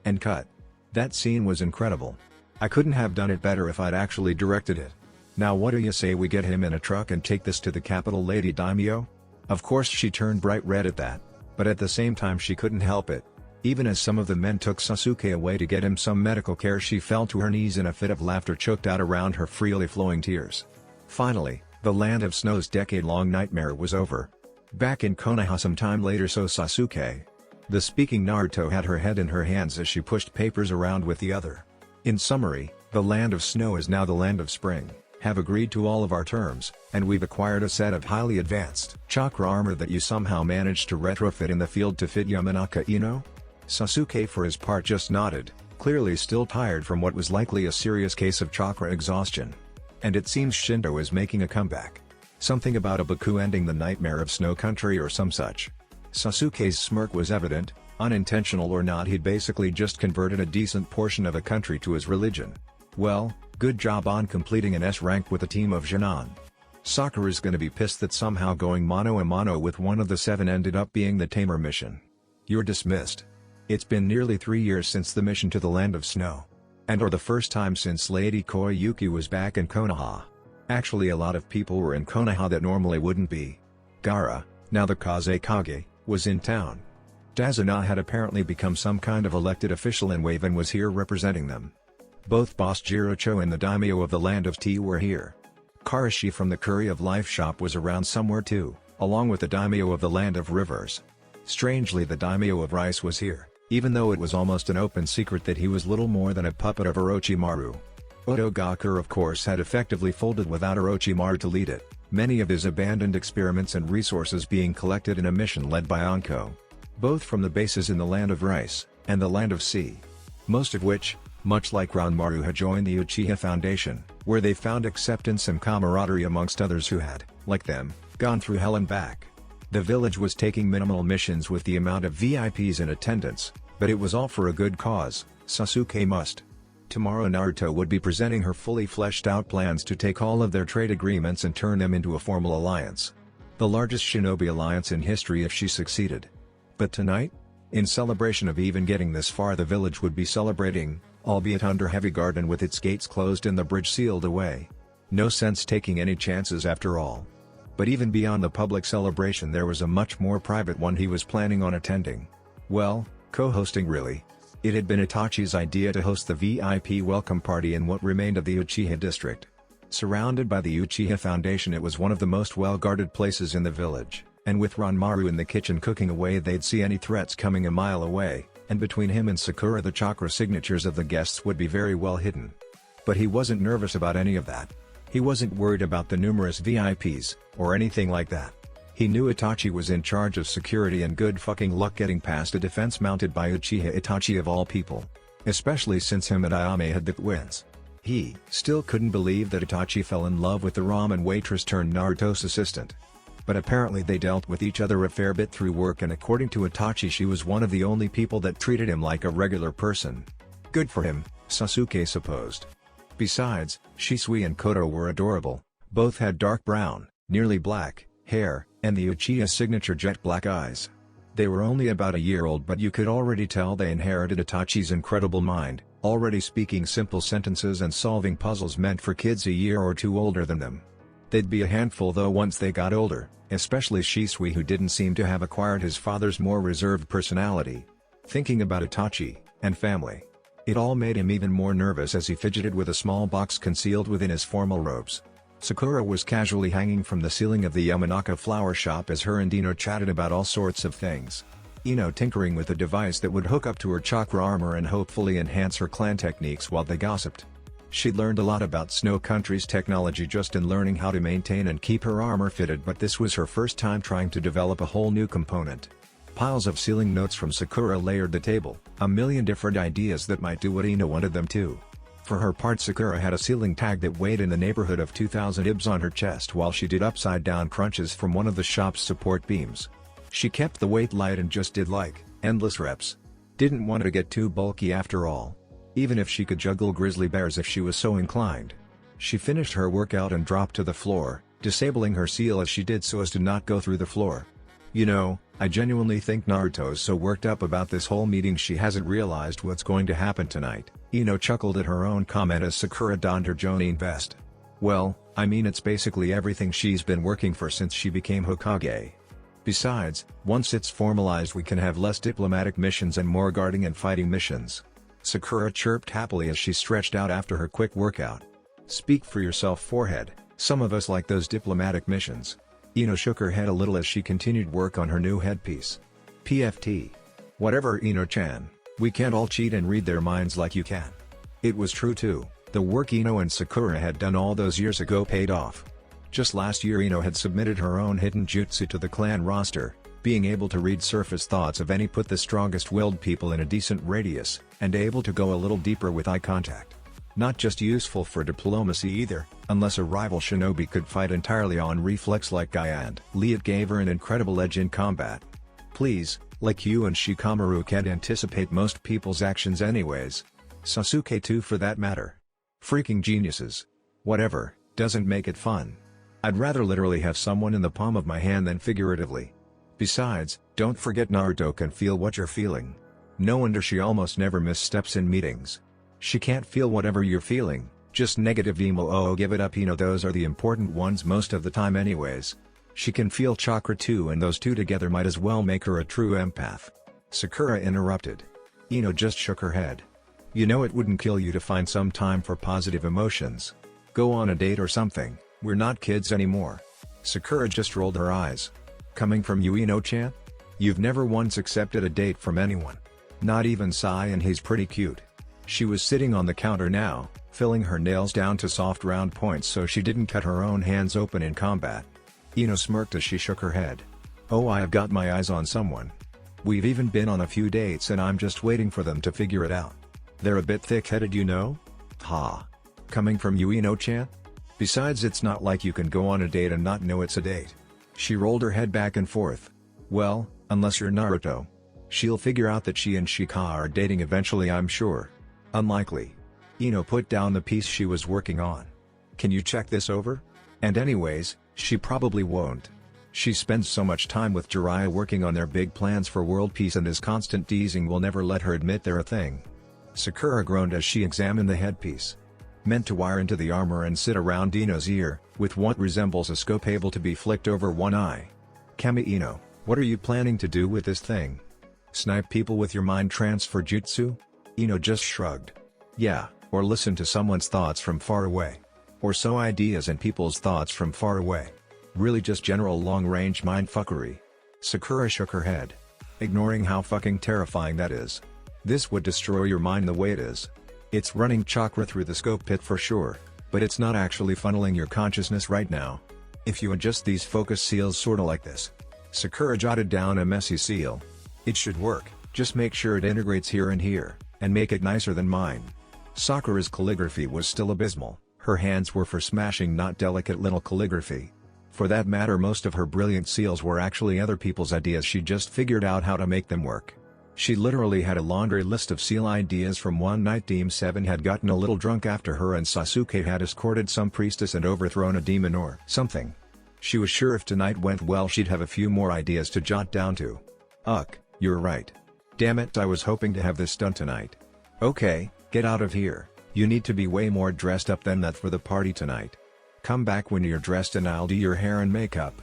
And cut. That scene was incredible. I couldn't have done it better if I'd actually directed it. Now what do you say we get him in a truck and take this to the capital, Lady Daimyo? Of course she turned bright red at that, but at the same time she couldn't help it. Even as some of the men took Sasuke away to get him some medical care, she fell to her knees and a fit of laughter choked out around her freely flowing tears. Finally, the Land of Snow's decade-long nightmare was over. Back in Konoha some time later, so Sasuke, the speaking Naruto, had her head in her hands as she pushed papers around with the other. In summary, the Land of Snow is now the Land of Spring, have agreed to all of our terms, and we've acquired a set of highly advanced chakra armor that you somehow managed to retrofit in the field to fit Yamanaka Ino? Sasuke for his part just nodded, clearly still tired from what was likely a serious case of chakra exhaustion. And it seems Shindo is making a comeback. Something about a Baku ending the nightmare of Snow Country or some such. Sasuke's smirk was evident, unintentional or not. He'd basically just converted a decent portion of a country to his religion. Well, good job on completing an S rank with a team of Jinan. Sakura's gonna be pissed that somehow going mano a mano with one of the 7 ended up being the Tamer mission. You're dismissed. It's been nearly 3 years since the mission to the Land of Snow. And or the first time since Lady Koyuki was back in Konoha. Actually, a lot of people were in Konoha that normally wouldn't be. Gaara, now the Kazekage, was in town. Dazuna had apparently become some kind of elected official in Wave and was here representing them. Both Boss Jirocho and the daimyo of the Land of Tea were here. Karashi from the Curry of Life shop was around somewhere too, along with the daimyo of the Land of Rivers. Strangely, the daimyo of Rice was here, even though it was almost an open secret that he was little more than a puppet of Orochimaru. Otogaku of course had effectively folded without Orochimaru to lead it, many of his abandoned experiments and resources being collected in a mission led by Anko. Both from the bases in the Land of Rice, and the Land of Sea. Most of which, much like Ranmaru, had joined the Uchiha Foundation, where they found acceptance and camaraderie amongst others who had, like them, gone through hell and back. The village was taking minimal missions with the amount of VIPs in attendance, but it was all for a good cause. Sasuke must. Tomorrow Naruto would be presenting her fully fleshed out plans to take all of their trade agreements and turn them into a formal alliance. The largest shinobi alliance in history if she succeeded. But tonight? In celebration of even getting this far, the village would be celebrating, albeit under heavy guard and with its gates closed and the bridge sealed away. No sense taking any chances after all. But even beyond the public celebration there was a much more private one he was planning on attending. Well, co-hosting really. It had been Itachi's idea to host the VIP welcome party in what remained of the Uchiha district. Surrounded by the Uchiha Foundation, it was one of the most well-guarded places in the village, and with Ranmaru in the kitchen cooking away, they'd see any threats coming a mile away, and between him and Sakura the chakra signatures of the guests would be very well hidden. But he wasn't nervous about any of that. He wasn't worried about the numerous VIPs, or anything like that. He knew Itachi was in charge of security and good fucking luck getting past a defense mounted by Uchiha Itachi of all people. Especially since him and Ayame had the twins. He still couldn't believe that Itachi fell in love with the ramen waitress turned Naruto's assistant. But apparently they dealt with each other a fair bit through work, and according to Itachi she was one of the only people that treated him like a regular person. Good for him, Sasuke supposed. Besides, Shisui and Koto were adorable, both had dark brown, nearly black, hair, and the Uchiha signature jet black eyes. They were only about a year old, but you could already tell they inherited Itachi's incredible mind, already speaking simple sentences and solving puzzles meant for kids a year or two older than them. They'd be a handful though once they got older, especially Shisui, who didn't seem to have acquired his father's more reserved personality. Thinking about Itachi and family, it all made him even more nervous as he fidgeted with a small box concealed within his formal robes. Sakura was casually hanging from the ceiling of the Yamanaka flower shop as her and Ino chatted about all sorts of things. Ino tinkering with a device that would hook up to her chakra armor and hopefully enhance her clan techniques while they gossiped. She'd learned a lot about Snow Country's technology just in learning how to maintain and keep her armor fitted, but this was her first time trying to develop a whole new component. Piles of sealing notes from Sakura layered the table, a million different ideas that might do what Ino wanted them to. For her part, Sakura had a ceiling tag that weighed in the neighborhood of 2,000 ibs on her chest while she did upside-down crunches from one of the shop's support beams. She kept the weight light and just did endless reps. Didn't want to get too bulky after all. Even if she could juggle grizzly bears if she was so inclined. She finished her workout and dropped to the floor, disabling her seal as she did so as to not go through the floor. You know, I genuinely think Naruto's so worked up about this whole meeting she hasn't realized what's going to happen tonight. Ino chuckled at her own comment as Sakura donned her Jonin vest. Well, I mean, it's basically everything she's been working for since she became Hokage. Besides, once it's formalized we can have less diplomatic missions and more guarding and fighting missions. Sakura chirped happily as she stretched out after her quick workout. Speak for yourself, forehead, some of us like those diplomatic missions. Ino shook her head a little as she continued work on her new headpiece. PFT. Whatever, Ino-chan, we can't all cheat and read their minds like you can. It was true too, the work Ino and Sakura had done all those years ago paid off. Just last year Ino had submitted her own hidden jutsu to the clan roster, being able to read surface thoughts of any put the strongest-willed people in a decent radius, and able to go a little deeper with eye contact. Not just useful for diplomacy either, unless a rival shinobi could fight entirely on reflex like Guy and Lee. It gave her an incredible edge in combat. Please, like you and Shikamaru can't anticipate most people's actions anyways. Sasuke too for that matter. Freaking geniuses. Whatever, doesn't make it fun. I'd rather literally have someone in the palm of my hand than figuratively. Besides, don't forget Naruto can feel what you're feeling. No wonder she almost never missteps in meetings. She can't feel whatever you're feeling, just negative emo. Oh, give it up, Ino, those are the important ones most of the time anyways. She can feel chakra too, and those two together might as well make her a true empath. Sakura interrupted. Ino just shook her head. You know, it wouldn't kill you to find some time for positive emotions. Go on a date or something, we're not kids anymore. Sakura just rolled her eyes. Coming from you, Ino-chan? You've never once accepted a date from anyone. Not even Sai, and he's pretty cute. She was sitting on the counter now, filling her nails down to soft round points so she didn't cut her own hands open in combat. Ino smirked as she shook her head. Oh, I have got my eyes on someone. We've even been on a few dates and I'm just waiting for them to figure it out. They're a bit thick-headed, you know? Ha. Coming from you, Ino-chan? Besides, it's not like you can go on a date and not know it's a date. She rolled her head back and forth. Well, unless you're Naruto. She'll figure out that she and Shika are dating eventually, I'm sure. Unlikely. Ino put down the piece she was working on. Can you check this over? And anyways, she probably won't. She spends so much time with Jiraiya working on their big plans for world peace, and this constant teasing will never let her admit they're a thing. Sakura groaned as she examined the headpiece. Meant to wire into the armor and sit around Ino's ear, with what resembles a scope able to be flicked over one eye. Kami Ino, what are you planning to do with this thing? Snipe people with your mind transfer jutsu? Ino just shrugged. Yeah, or listen to someone's thoughts from far away. Or so ideas and people's thoughts from far away. Really just general long-range mindfuckery. Sakura shook her head. Ignoring how fucking terrifying that is. This would destroy your mind the way it is. It's running chakra through the scope pit for sure, but it's not actually funneling your consciousness right now. If you adjust these focus seals sorta like this. Sakura jotted down a messy seal. It should work, just make sure it integrates here and here, and make it nicer than mine. Sakura's calligraphy was still abysmal, her hands were for smashing not delicate little calligraphy. For that matter most of her brilliant seals were actually other people's ideas, she just figured out how to make them work. She literally had a laundry list of seal ideas from one night Team 7 had gotten a little drunk after her and Sasuke had escorted some priestess and overthrown a demon or something. She was sure if tonight went well she'd have a few more ideas to jot down to. You're right. Damn it, I was hoping to have this done tonight. Okay, get out of here, you need to be way more dressed up than that for the party tonight. Come back when you're dressed and I'll do your hair and makeup.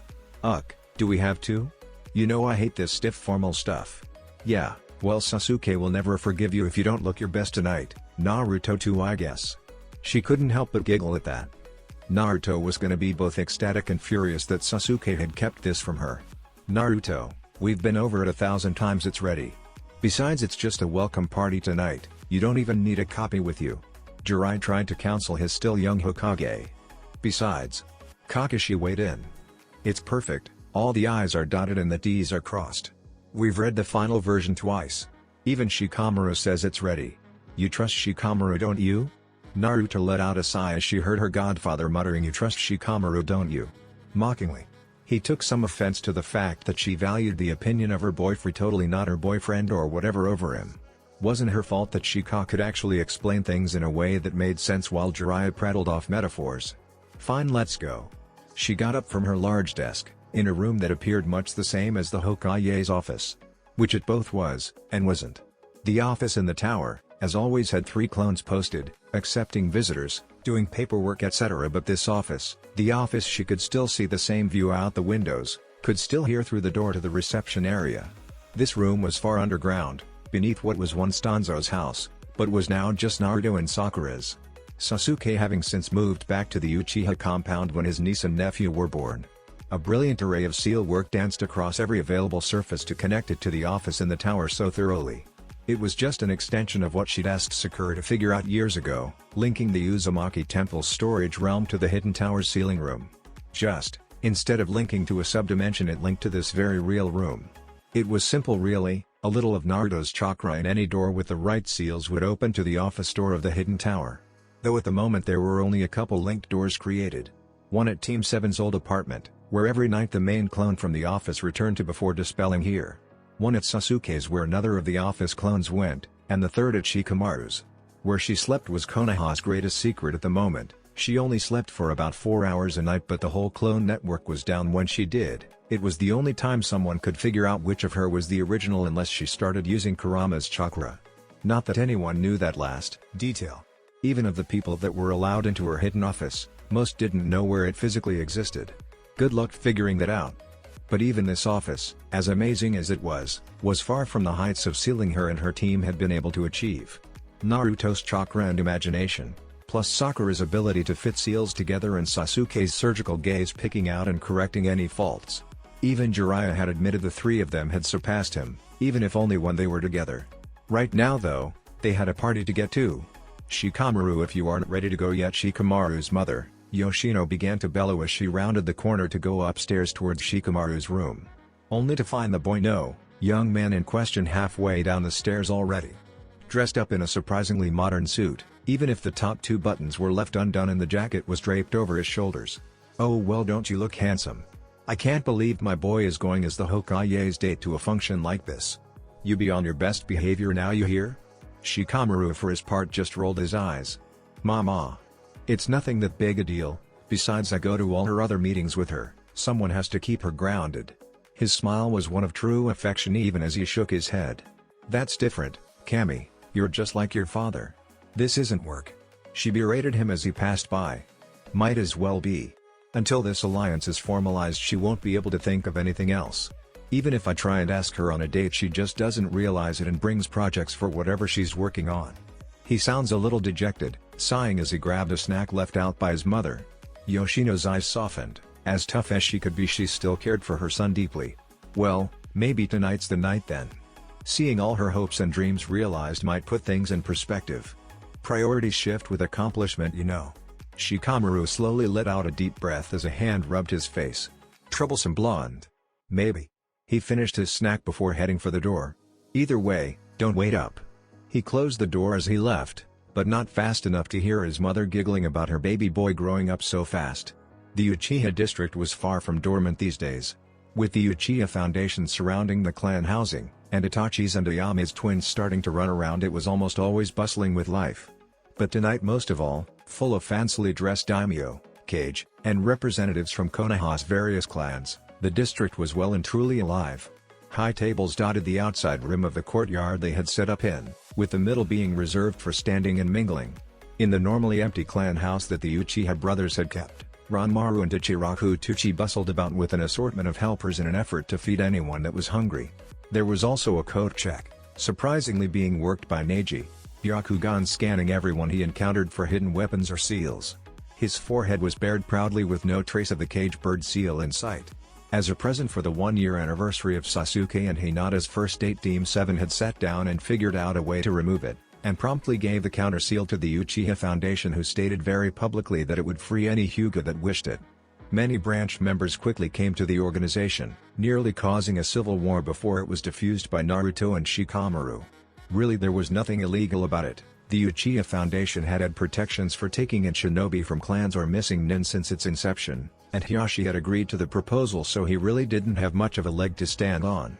Do we have to? You know I hate this stiff formal stuff. Yeah, well Sasuke will never forgive you if you don't look your best tonight, Naruto too I guess. She couldn't help but giggle at that. Naruto was gonna be both ecstatic and furious that Sasuke had kept this from her. Naruto, we've been over it 1,000 times, it's ready. Besides it's just a welcome party tonight, you don't even need a copy with you. Jiraiya tried to counsel his still young Hokage. Besides, Kakashi weighed in. It's perfect, all the I's are dotted and the T's are crossed. We've read the final version twice. Even Shikamaru says it's ready. You trust Shikamaru don't you? Naruto let out a sigh as she heard her godfather muttering you trust Shikamaru don't you? Mockingly. He took some offense to the fact that she valued the opinion of her boyfriend, totally not her boyfriend or whatever, over him. Wasn't her fault that Shika could actually explain things in a way that made sense while Jiraiya prattled off metaphors. Fine, let's go. She got up from her large desk, in a room that appeared much the same as the Hokage's office. Which it both was, and wasn't. The office in the tower, as always, had 3 clones posted, accepting visitors, doing paperwork etc. But this office, the office, she could still see the same view out the windows, could still hear through the door to the reception area. This room was far underground, beneath what was once Danzo's house, but was now just Naruto and Sakura's. Sasuke having since moved back to the Uchiha compound when his niece and nephew were born. A brilliant array of seal work danced across every available surface to connect it to the office in the tower so thoroughly. It was just an extension of what she'd asked Sakura to figure out years ago, linking the Uzumaki temple's storage realm to the hidden tower's sealing room. Just, instead of linking to a subdimension, it linked to this very real room. It was simple really, a little of Naruto's chakra and any door with the right seals would open to the office door of the hidden tower. Though at the moment there were only a couple linked doors created. One at Team 7's old apartment, where every night the main clone from the office returned to before dispelling here. One at Sasuke's where another of the office clones went, and the third at Shikamaru's. Where she slept was Konoha's greatest secret at the moment. She only slept for about 4 hours a night, but the whole clone network was down when she did. It was the only time someone could figure out which of her was the original unless she started using Kurama's chakra. Not that anyone knew that last detail. Even of the people that were allowed into her hidden office, most didn't know where it physically existed. Good luck figuring that out. But even this office, as amazing as it was far from the heights of sealing her and her team had been able to achieve. Naruto's chakra and imagination, plus Sakura's ability to fit seals together and Sasuke's surgical gaze picking out and correcting any faults. Even Jiraiya had admitted the 3 of them had surpassed him, even if only when they were together. Right now though, they had a party to get to. Shikamaru, if you aren't ready to go yet. Shikamaru's mother, Yoshino, began to bellow as she rounded the corner to go upstairs towards Shikamaru's room. Only to find the young man in question halfway down the stairs already. Dressed up in a surprisingly modern suit, even if the top 2 buttons were left undone and the jacket was draped over his shoulders. Oh well, don't you look handsome? I can't believe my boy is going as the Hokage's date to a function like this. You be on your best behavior now, you hear? Shikamaru for his part just rolled his eyes. Mama. It's nothing that big a deal, besides I go to all her other meetings with her, someone has to keep her grounded. His smile was one of true affection even as he shook his head. That's different, Kami, you're just like your father. This isn't work. She berated him as he passed by. Might as well be. Until this alliance is formalized she won't be able to think of anything else. Even if I try and ask her on a date, she just doesn't realize it and brings projects for whatever she's working on. He sounds a little dejected, sighing as he grabbed a snack left out by his mother. Yoshino's eyes softened. As tough as she could be, she still cared for her son deeply. Well, maybe tonight's the night then. Seeing all her hopes and dreams realized might put things in perspective. Priorities shift with accomplishment, you know. Shikamaru slowly let out a deep breath as a hand rubbed his face. Troublesome blonde. Maybe. He finished his snack before heading for the door. Either way, don't wait up. He closed the door as he left, but not fast enough to hear his mother giggling about her baby boy growing up so fast. The Uchiha district was far from dormant these days. With the Uchiha Foundation surrounding the clan housing, and Itachi's and Ayame's twins starting to run around, it was almost always bustling with life. But tonight most of all, full of fancily dressed daimyo, Hokage, and representatives from Konoha's various clans, the district was well and truly alive. High tables dotted the outside rim of the courtyard they had set up in, with the middle being reserved for standing and mingling. In the normally empty clan house that the Uchiha brothers had kept, Ranmaru and Ichiraku Tuchi bustled about with an assortment of helpers in an effort to feed anyone that was hungry. There was also a coat check, surprisingly being worked by Neji, Byakugan scanning everyone he encountered for hidden weapons or seals. His forehead was bared proudly with no trace of the cage bird seal in sight. As a present for the one-year anniversary of Sasuke and Hinata's first date, Team 7 had sat down and figured out a way to remove it, and promptly gave the counter seal to the Uchiha Foundation, who stated very publicly that it would free any Hyuga that wished it. Many branch members quickly came to the organization, nearly causing a civil war before it was diffused by Naruto and Shikamaru. Really, there was nothing illegal about it. The Uchiha Foundation had had protections for taking in shinobi from clans or missing nin since its inception, and Hiyashi had agreed to the proposal, so he really didn't have much of a leg to stand on.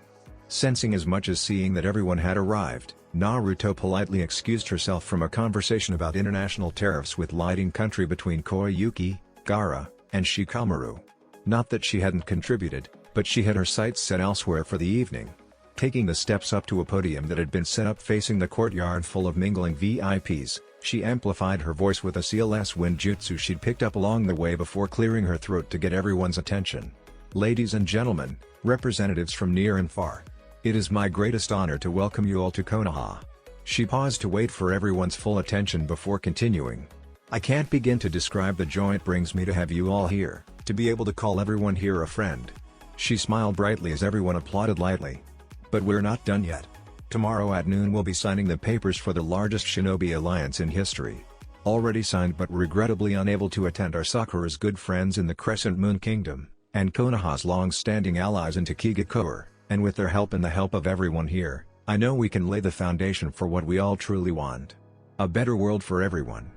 Sensing as much as seeing that everyone had arrived, Naruto politely excused herself from a conversation about international tariffs with Lighting Country between Koyuki, Gaara, and Shikamaru. Not that she hadn't contributed, but she had her sights set elsewhere for the evening. Taking the steps up to a podium that had been set up facing the courtyard full of mingling VIPs, she amplified her voice with a CLS wind jutsu she'd picked up along the way before clearing her throat to get everyone's attention. Ladies and gentlemen, representatives from near and far. It is my greatest honor to welcome you all to Konoha. She paused to wait for everyone's full attention before continuing. I can't begin to describe the joy it brings me to have you all here, to be able to call everyone here a friend. She smiled brightly as everyone applauded lightly. But we're not done yet. Tomorrow at noon we'll be signing the papers for the largest shinobi alliance in history. Already signed but regrettably unable to attend are Sakura's good friends in the Crescent Moon Kingdom, and Konoha's long-standing allies in Takigakour, and with their help and the help of everyone here, I know we can lay the foundation for what we all truly want. A better world for everyone.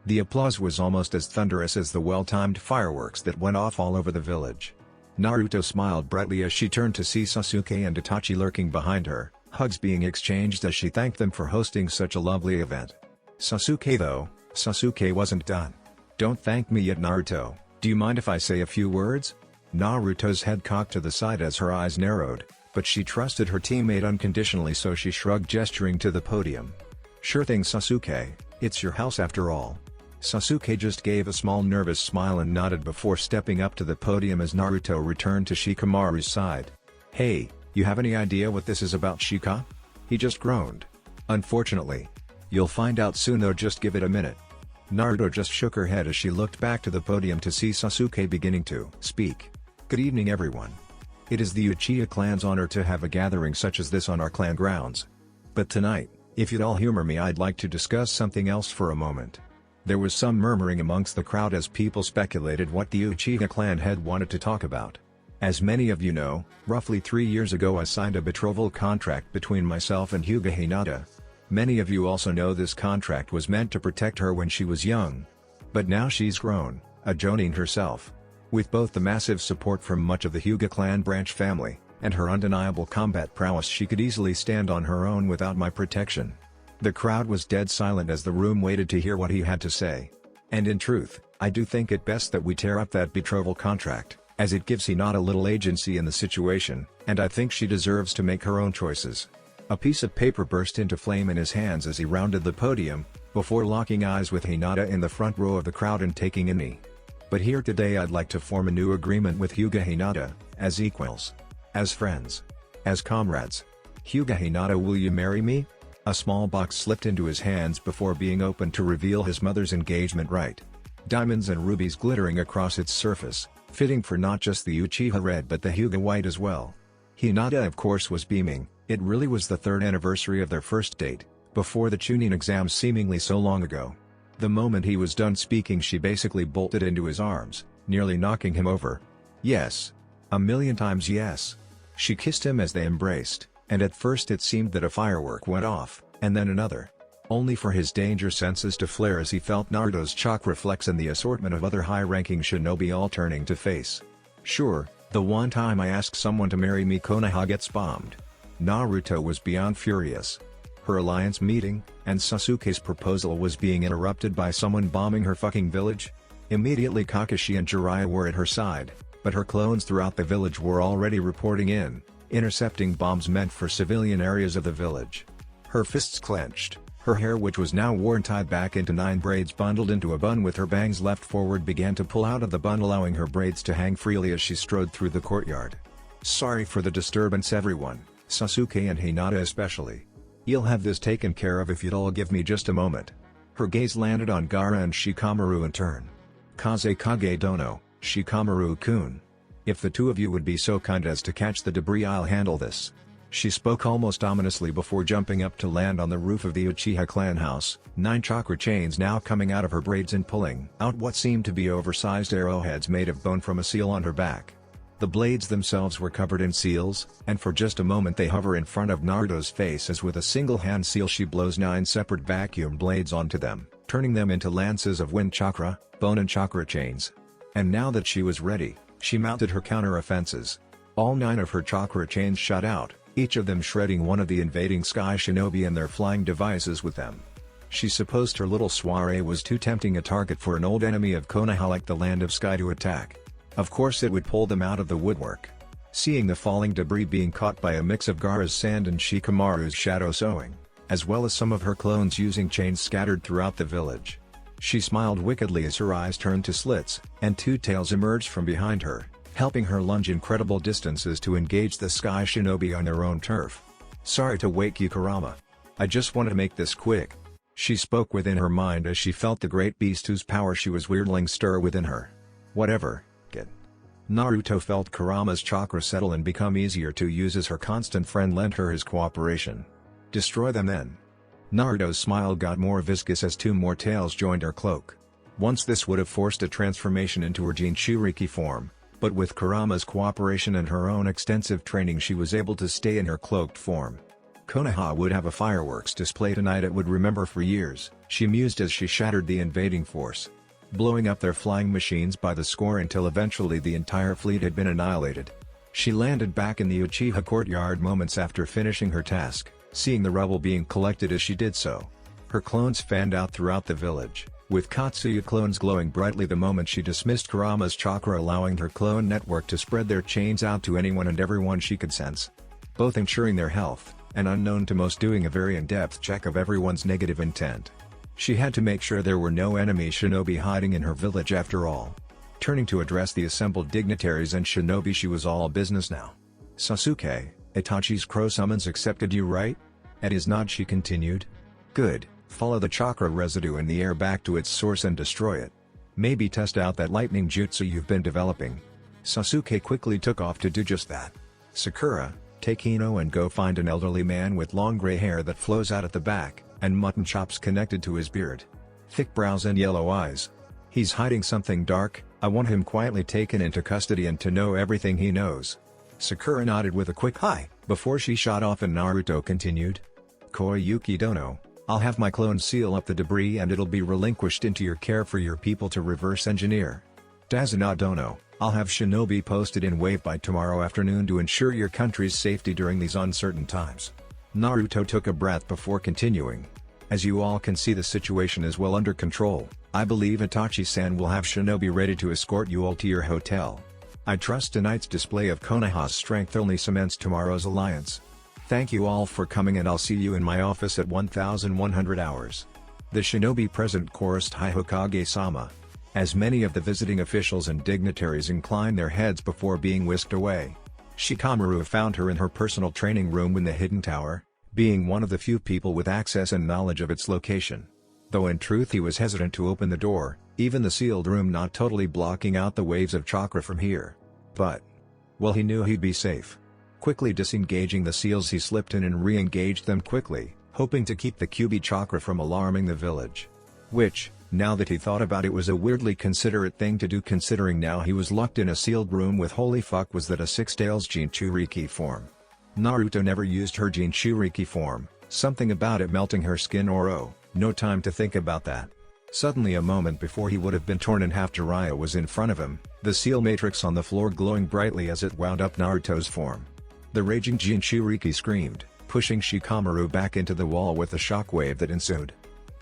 The applause was almost as thunderous as the well-timed fireworks that went off all over the village. Naruto smiled brightly as she turned to see Sasuke and Itachi lurking behind her, hugs being exchanged as she thanked them for hosting such a lovely event. Sasuke wasn't done. Don't thank me yet, Naruto, do you mind if I say a few words? Naruto's head cocked to the side as her eyes narrowed, but she trusted her teammate unconditionally, so she shrugged, gesturing to the podium. Sure thing, Sasuke, it's your house after all. Sasuke just gave a small nervous smile and nodded before stepping up to the podium as Naruto returned to Shikamaru's side. Hey, you have any idea what this is about, Shika? He just groaned. Unfortunately. You'll find out soon though, just give it a minute. Naruto just shook her head as she looked back to the podium to see Sasuke beginning to speak. Good evening everyone. It is the Uchiha clan's honor to have a gathering such as this on our clan grounds. But tonight, if you'd all humor me, I'd like to discuss something else for a moment. There was some murmuring amongst the crowd as people speculated what the Uchiha clan had wanted to talk about. As many of you know, roughly 3 years ago I signed a betrothal contract between myself and Hyuga Hinata. Many of you also know this contract was meant to protect her when she was young. But now she's grown, a jonin herself. With both the massive support from much of the Hyuga clan branch family, and her undeniable combat prowess, she could easily stand on her own without my protection. The crowd was dead silent as the room waited to hear what he had to say. And in truth, I do think it best that we tear up that betrothal contract, as it gives Hinata little agency in the situation, and I think she deserves to make her own choices. A piece of paper burst into flame in his hands as he rounded the podium, before locking eyes with Hinata in the front row of the crowd and taking a knee. But here today I'd like to form a new agreement with Hyuga Hinata, as equals. As friends? As comrades? Hyuga Hinata, will you marry me? A small box slipped into his hands before being opened to reveal his mother's engagement ring. Diamonds and rubies glittering across its surface, fitting for not just the Uchiha Red but the Hyuga White as well. Hinata of course was beaming. It really was the 3rd anniversary of their first date, before the Chunin exam seemingly so long ago. The moment he was done speaking, she basically bolted into his arms, nearly knocking him over. Yes. A million times yes. She kissed him as they embraced, and at first it seemed that a firework went off, and then another. Only for his danger senses to flare as he felt Naruto's chakra flex and the assortment of other high-ranking shinobi all turning to face. Sure, the one time I asked someone to marry me, Konoha gets bombed. Naruto was beyond furious. Her alliance meeting, and Sasuke's proposal was being interrupted by someone bombing her fucking village? Immediately Kakashi and Jiraiya were at her side, but her clones throughout the village were already reporting in, intercepting bombs meant for civilian areas of the village. Her fists clenched, her hair, which was now worn tied back into 9 braids bundled into a bun with her bangs left forward, began to pull out of the bun, allowing her braids to hang freely as she strode through the courtyard. Sorry for the disturbance everyone, Sasuke and Hinata especially. You'll have this taken care of if you'd all give me just a moment. Her gaze landed on Gaara and Shikamaru in turn. Kaze Kage Dono, Shikamaru-kun. If the two of you would be so kind as to catch the debris, I'll handle this. She spoke almost ominously before jumping up to land on the roof of the Uchiha clan house, 9 chakra chains now coming out of her braids and pulling out what seemed to be oversized arrowheads made of bone from a seal on her back. The blades themselves were covered in seals, and for just a moment they hover in front of Naruto's face as with a single hand seal she blows 9 separate vacuum blades onto them, turning them into lances of wind chakra, bone and chakra chains. And now that she was ready, she mounted her counter-offenses. All 9 of her chakra chains shot out, each of them shredding one of the invading sky shinobi and their flying devices with them. She supposed her little soiree was too tempting a target for an old enemy of Konoha like the Land of Sky to attack. Of course it would pull them out of the woodwork. Seeing the falling debris being caught by a mix of Gaara's sand and Shikamaru's shadow sowing, as well as some of her clones using chains scattered throughout the village, she smiled wickedly as her eyes turned to slits, and 2 tails emerged from behind her, helping her lunge incredible distances to engage the sky shinobi on their own turf. Sorry to wake you, Kurama. I just want to make this quick. She spoke within her mind as she felt the great beast whose power she was wielding stir within her. Whatever. Naruto felt Kurama's chakra settle and become easier to use as her constant friend lent her his cooperation. Destroy them then. Naruto's smile got more viscous as 2 more tails joined her cloak. Once this would have forced a transformation into her Jinchuriki form, but with Kurama's cooperation and her own extensive training she was able to stay in her cloaked form. Konoha would have a fireworks display tonight it would remember for years, she mused as she shattered the invading force, blowing up their flying machines by the score until eventually the entire fleet had been annihilated. She landed back in the Uchiha courtyard moments after finishing her task, seeing the rubble being collected as she did so. Her clones fanned out throughout the village, with Katsuya clones glowing brightly the moment she dismissed Kurama's chakra, allowing her clone network to spread their chains out to anyone and everyone she could sense, both ensuring their health, and unknown to most doing a very in-depth check of everyone's negative intent. She had to make sure there were no enemy shinobi hiding in her village after all. Turning to address the assembled dignitaries and shinobi, she was all business now. Sasuke, Itachi's crow summons accepted you, right? At his nod she continued. Good, follow the chakra residue in the air back to its source and destroy it. Maybe test out that lightning jutsu you've been developing. Sasuke quickly took off to do just that. Sakura, take Ino and go find an elderly man with long gray hair that flows out at the back, and mutton chops connected to his beard. Thick brows and yellow eyes. He's hiding something dark, I want him quietly taken into custody and to know everything he knows. Sakura nodded with a quick hi, before she shot off and Naruto continued. Koyuki Dono, I'll have my clones seal up the debris and it'll be relinquished into your care for your people to reverse engineer. Dazuna Dono, I'll have shinobi posted in Wave by tomorrow afternoon to ensure your country's safety during these uncertain times. Naruto took a breath before continuing. As you all can see, the situation is well under control. I believe Itachi-san will have shinobi ready to escort you all to your hotel. I trust tonight's display of Konoha's strength only cements tomorrow's alliance. Thank you all for coming and I'll see you in my office at 1100 hours. The shinobi present chorused Hi Hokage-sama. As many of the visiting officials and dignitaries inclined their heads before being whisked away. Shikamaru found her in her personal training room in the hidden tower, being one of the few people with access and knowledge of its location. Though in truth he was hesitant to open the door, even the sealed room not totally blocking out the waves of chakra from here. But, well, he knew he'd be safe. Quickly disengaging the seals, he slipped in and re-engaged them quickly, hoping to keep the QB chakra from alarming the village. Which, now that he thought about it, was a weirdly considerate thing to do, considering now he was locked in a sealed room with holy fuck was that a Six-Tails Jinchuriki form. Naruto never used her Jinchuriki form, something about it melting her skin or oh, no time to think about that. Suddenly, a moment before he would have been torn in half, Jiraiya was in front of him, the seal matrix on the floor glowing brightly as it wound up Naruto's form. The raging Jinchuriki screamed, pushing Shikamaru back into the wall with the shockwave that ensued.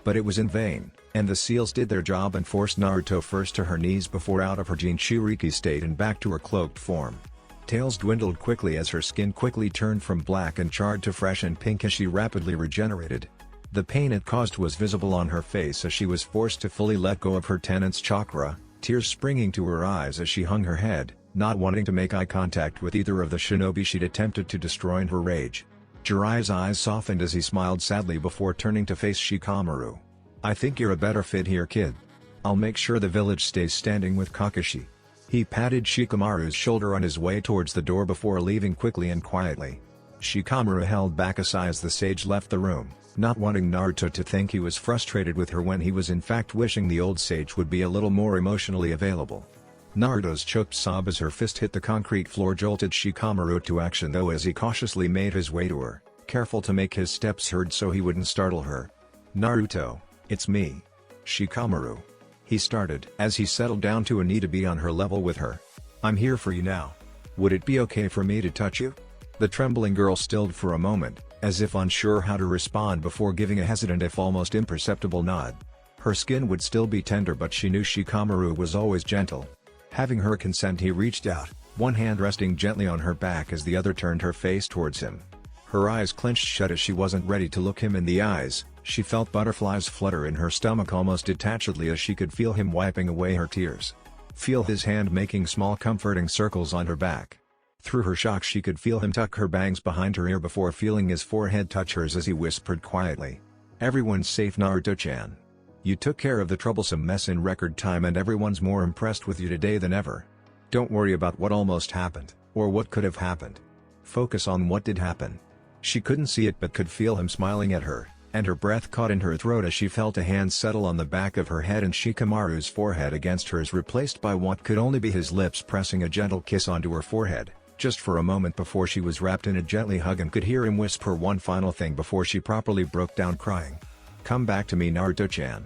But it was in vain, and the seals did their job and forced Naruto first to her knees before out of her Jinchuriki state and back to her cloaked form. Tails dwindled quickly as her skin quickly turned from black and charred to fresh and pink as she rapidly regenerated. The pain it caused was visible on her face as she was forced to fully let go of her tenant's chakra, tears springing to her eyes as she hung her head, not wanting to make eye contact with either of the shinobi she'd attempted to destroy in her rage. Jiraiya's eyes softened as he smiled sadly before turning to face Shikamaru. "I think you're a better fit here, kid. I'll make sure the village stays standing with Kakashi." He patted Shikamaru's shoulder on his way towards the door before leaving quickly and quietly. Shikamaru held back a sigh as the sage left the room, not wanting Naruto to think he was frustrated with her when he was in fact wishing the old sage would be a little more emotionally available. Naruto's choked sob as her fist hit the concrete floor jolted Shikamaru to action, though, as he cautiously made his way to her, careful to make his steps heard so he wouldn't startle her. "Naruto, it's me. Shikamaru." He started as he settled down to a knee to be on her level with her. "I'm here for you now. Would it be okay for me to touch you?" The trembling girl stilled for a moment, as if unsure how to respond before giving a hesitant if almost imperceptible nod. Her skin would still be tender, but she knew Shikamaru was always gentle. Having her consent, he reached out, one hand resting gently on her back as the other turned her face towards him. Her eyes clenched shut as she wasn't ready to look him in the eyes. She felt butterflies flutter in her stomach almost detachedly as she could feel him wiping away her tears. Feel his hand making small comforting circles on her back. Through her shock, she could feel him tuck her bangs behind her ear before feeling his forehead touch hers as he whispered quietly, "Everyone's safe, Naruto-chan. You took care of the troublesome mess in record time and everyone's more impressed with you today than ever. Don't worry about what almost happened, or what could have happened. Focus on what did happen." She couldn't see it but could feel him smiling at her, and her breath caught in her throat as she felt a hand settle on the back of her head and Shikamaru's forehead against hers, replaced by what could only be his lips pressing a gentle kiss onto her forehead, just for a moment before she was wrapped in a gently hug and could hear him whisper one final thing before she properly broke down crying. "Come back to me, Naruto-chan."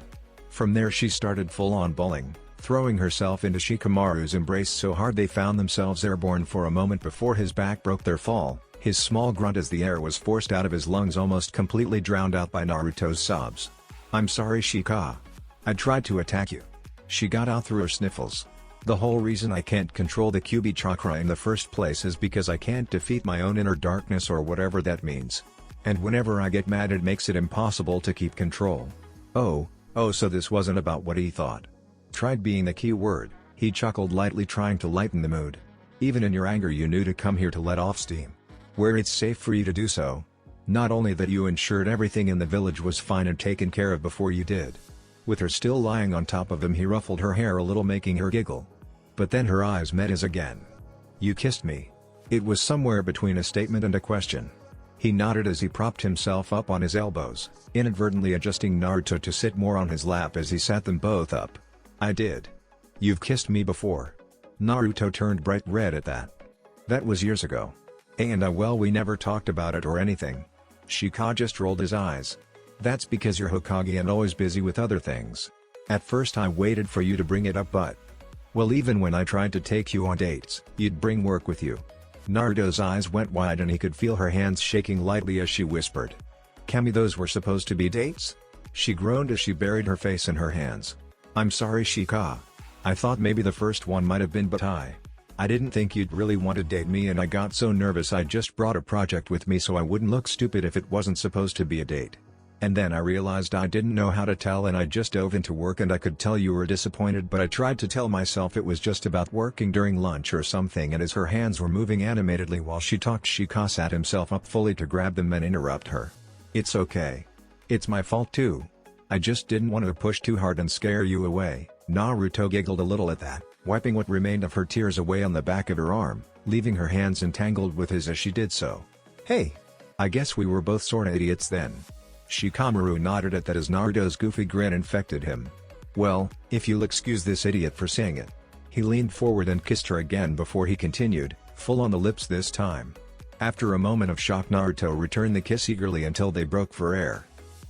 From there she started full-on bawling, throwing herself into Shikamaru's embrace so hard they found themselves airborne for a moment before his back broke their fall. His small grunt as the air was forced out of his lungs almost completely drowned out by Naruto's sobs. "I'm sorry, Shika. I tried to attack you." She got out through her sniffles. "The whole reason I can't control the QB chakra in the first place is because I can't defeat my own inner darkness, or whatever that means. And whenever I get mad, it makes it impossible to keep control." Oh, so this wasn't about what he thought. Tried being the key word, he chuckled lightly, trying to lighten the mood. "Even in your anger you knew to come here to let off steam. Where it's safe for you to do so. Not only that, you ensured everything in the village was fine and taken care of before you did." With her still lying on top of him, he ruffled her hair a little, making her giggle. But then her eyes met his again. "You kissed me." It was somewhere between a statement and a question. He nodded as he propped himself up on his elbows, inadvertently adjusting Naruto to sit more on his lap as he sat them both up. "I did. You've kissed me before." Naruto turned bright red at that. "That was years ago. Well, we never talked about it or anything." Shika just rolled his eyes. "That's because you're Hokage and always busy with other things. At first I waited for you to bring it up, but... well, even when I tried to take you on dates, you'd bring work with you." Naruto's eyes went wide and he could feel her hands shaking lightly as she whispered, "Kami, those were supposed to be dates?" She groaned as she buried her face in her hands. "I'm sorry, Shika. I thought maybe the first one might have been, but I didn't think you'd really want to date me, and I got so nervous I just brought a project with me so I wouldn't look stupid if it wasn't supposed to be a date." And then I realized I didn't know how to tell and I just dove into work and I could tell you were disappointed but I tried to tell myself it was just about working during lunch or something and as her hands were moving animatedly while she talked Shika sat himself up fully to grab them and interrupt her. It's okay. It's my fault too. I just didn't want to push too hard and scare you away. Naruto giggled a little at that, wiping what remained of her tears away on the back of her arm, leaving her hands entangled with his as she did so. Hey! I guess we were both sorta idiots then. Shikamaru nodded at that as Naruto's goofy grin infected him. Well, if you'll excuse this idiot for saying it. He leaned forward and kissed her again before he continued, full on the lips this time. After a moment of shock Naruto returned the kiss eagerly until they broke for air.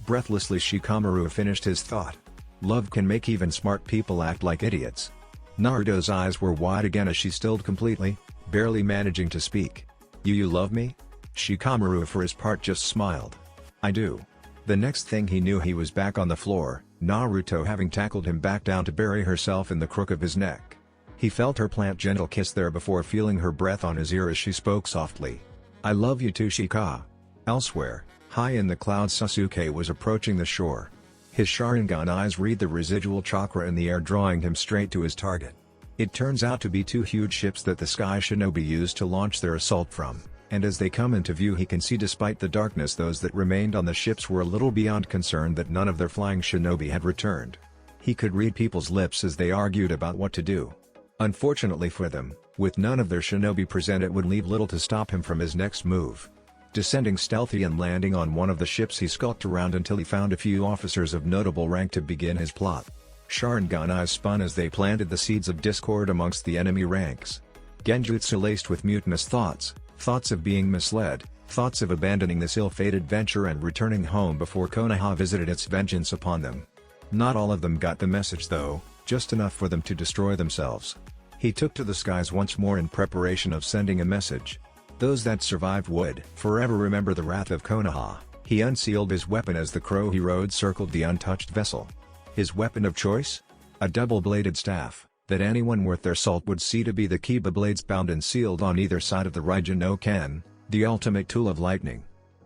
Breathlessly Shikamaru finished his thought. Love can make even smart people act like idiots. Naruto's eyes were wide again as she stilled completely, barely managing to speak. You love me? Shikamaru for his part just smiled. I do. The next thing he knew he was back on the floor, Naruto having tackled him back down to bury herself in the crook of his neck. He felt her plant gentle kiss there before feeling her breath on his ear as she spoke softly. I love you too Shika. Elsewhere, high in the clouds Sasuke was approaching the shore. His Sharingan eyes read the residual chakra in the air drawing him straight to his target. It turns out to be two huge ships that the Sky Shinobi used to launch their assault from, and as they come into view he can see despite the darkness those that remained on the ships were a little beyond concerned that none of their flying shinobi had returned. He could read people's lips as they argued about what to do. Unfortunately for them, with none of their shinobi present it would leave little to stop him from his next move. Descending stealthy and landing on one of the ships he skulked around until he found a few officers of notable rank to begin his plot. Sharingan eyes spun as they planted the seeds of discord amongst the enemy ranks. Genjutsu laced with mutinous thoughts, thoughts of being misled, thoughts of abandoning this ill-fated venture and returning home before Konoha visited its vengeance upon them. Not all of them got the message though, just enough for them to destroy themselves. He took to the skies once more in preparation of sending a message. Those that survived would forever remember the wrath of Konoha. He unsealed his weapon as the crow he rode circled the untouched vessel. His weapon of choice? A double-bladed staff, that anyone worth their salt would see to be the Kiba blades bound and sealed on either side of the Raijin no Ken, the ultimate tool of lightning.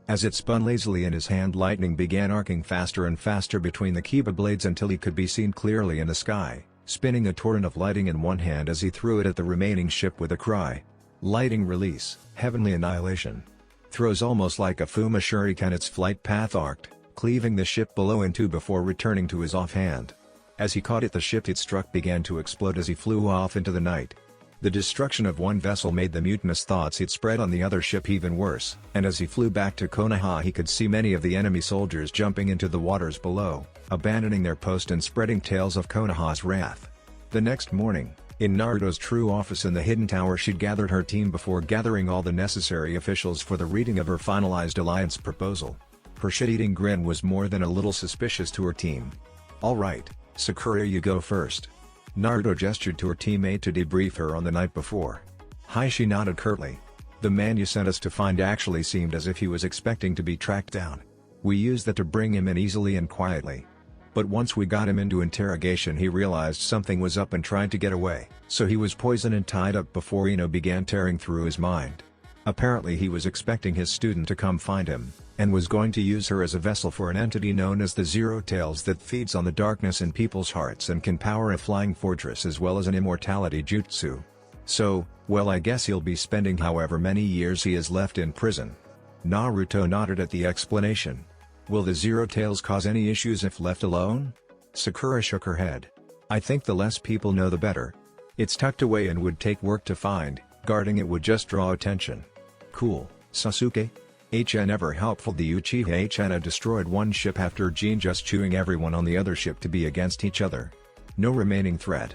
As it spun lazily in his hand lightning began arcing faster and faster between the Kiba blades until he could be seen clearly in the sky, spinning a torrent of lighting in one hand as he threw it at the remaining ship with a cry. Lighting release, heavenly annihilation. Throws almost like a Fuma shuriken its flight path arced, cleaving the ship below in two before returning to his offhand. As he caught it the ship it struck began to explode as he flew off into the night. The destruction of one vessel made the mutinous thoughts he'd spread on the other ship even worse, and as he flew back to Konoha he could see many of the enemy soldiers jumping into the waters below, abandoning their post and spreading tales of Konoha's wrath. The next morning, in Naruto's true office in the hidden tower she'd gathered her team before gathering all the necessary officials for the reading of her finalized alliance proposal. Her shit-eating grin was more than a little suspicious to her team. Alright, Sakura you go first. Naruto gestured to her teammate to debrief her on the night before. Hi she nodded curtly. The man you sent us to find actually seemed as if he was expecting to be tracked down. We used that to bring him in easily and quietly. But once we got him into interrogation he realized something was up and tried to get away, so he was poisoned and tied up before Ino began tearing through his mind. Apparently he was expecting his student to come find him, and was going to use her as a vessel for an entity known as the Zero Tails that feeds on the darkness in people's hearts and can power a flying fortress as well as an immortality jutsu. So, well I guess he'll be spending however many years he is left in prison. Naruto nodded at the explanation. Will the Zero Tails cause any issues if left alone? Sakura shook her head. I think the less people know the better. It's tucked away and would take work to find, guarding it would just draw attention. Cool, Sasuke? HN ever helpful. The Uchiha HN destroyed one ship after Jin just chewing everyone on the other ship to be against each other. No remaining threat.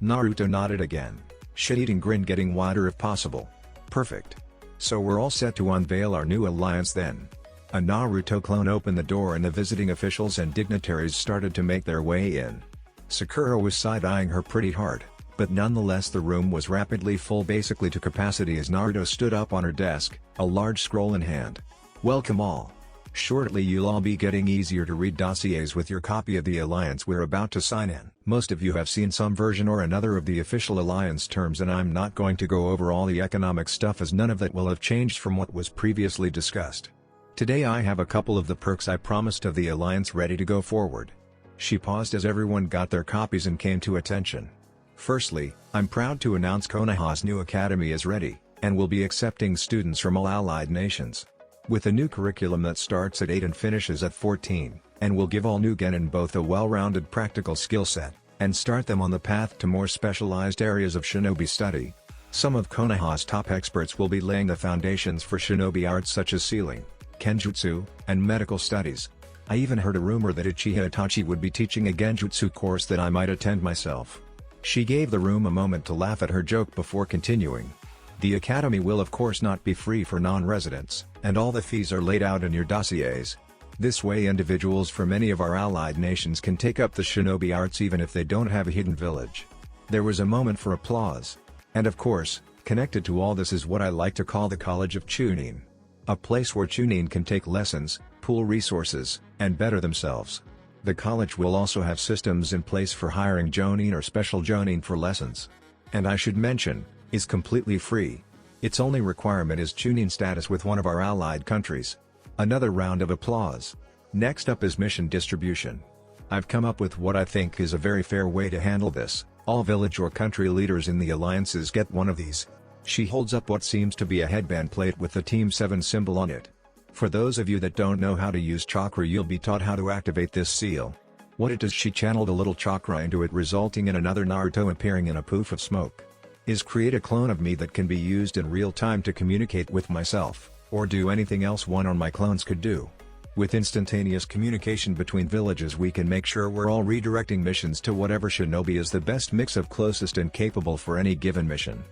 Naruto nodded again, shit-eating grin getting wider if possible. Perfect. So we're all set to unveil our new alliance then. A Naruto clone opened the door and the visiting officials and dignitaries started to make their way in. Sakura was side-eyeing her pretty hard, but nonetheless the room was rapidly full basically to capacity as Naruto stood up on her desk, a large scroll in hand. Welcome all. Shortly you'll all be getting easier to read dossiers with your copy of the alliance we're about to sign in. Most of you have seen some version or another of the official alliance terms and I'm not going to go over all the economic stuff as none of that will have changed from what was previously discussed. Today I have a couple of the perks I promised of the Alliance ready to go forward. She paused as everyone got their copies and came to attention. Firstly, I'm proud to announce Konoha's new academy is ready, and will be accepting students from all allied nations. With a new curriculum that starts at 8 and finishes at 14, and will give all new genin both a well-rounded practical skill set, and start them on the path to more specialized areas of shinobi study. Some of Konoha's top experts will be laying the foundations for shinobi arts such as sealing, kenjutsu, and medical studies. I even heard a rumor that Uchiha Itachi would be teaching a genjutsu course that I might attend myself. She gave the room a moment to laugh at her joke before continuing. The academy will of course not be free for non-residents, and all the fees are laid out in your dossiers. This way individuals from any of our allied nations can take up the shinobi arts even if they don't have a hidden village. There was a moment for applause. And of course, connected to all this is what I like to call the College of Chunin. A place where Chunin can take lessons, pool resources, and better themselves. The college will also have systems in place for hiring jonin or special jonin for lessons. And I should mention, is completely free. Its only requirement is Chunin status with one of our allied countries. Another round of applause. Next up is mission distribution. I've come up with what I think is a very fair way to handle this. All village or country leaders in the alliances get one of these. She holds up what seems to be a headband plate with the Team 7 symbol on it. For those of you that don't know how to use chakra, you'll be taught how to activate this seal. What it does, she channeled a little chakra into it, resulting in another Naruto appearing in a poof of smoke. Is create a clone of me that can be used in real time to communicate with myself, or do anything else one on my clones could do. With instantaneous communication between villages, we can make sure we're all redirecting missions to whatever shinobi is the best mix of closest and capable for any given mission.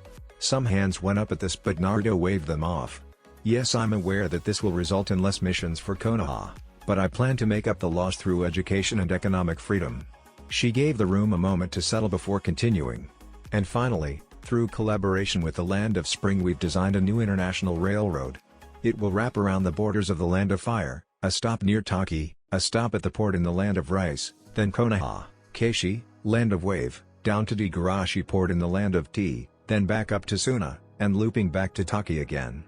Some hands went up at this, but Naruto waved them off. Yes, I'm aware that this will result in less missions for Konoha, but I plan to make up the loss through education and economic freedom. She gave the room a moment to settle before continuing. And finally, through collaboration with the Land of Spring, we've designed a new international railroad. It will wrap around the borders of the Land of Fire, a stop near Taki, a stop at the port in the Land of Rice, then Konoha, Keishi, Land of Wave, down to Degarashi port in the Land of Tea, then back up to Suna, and looping back to Taki again.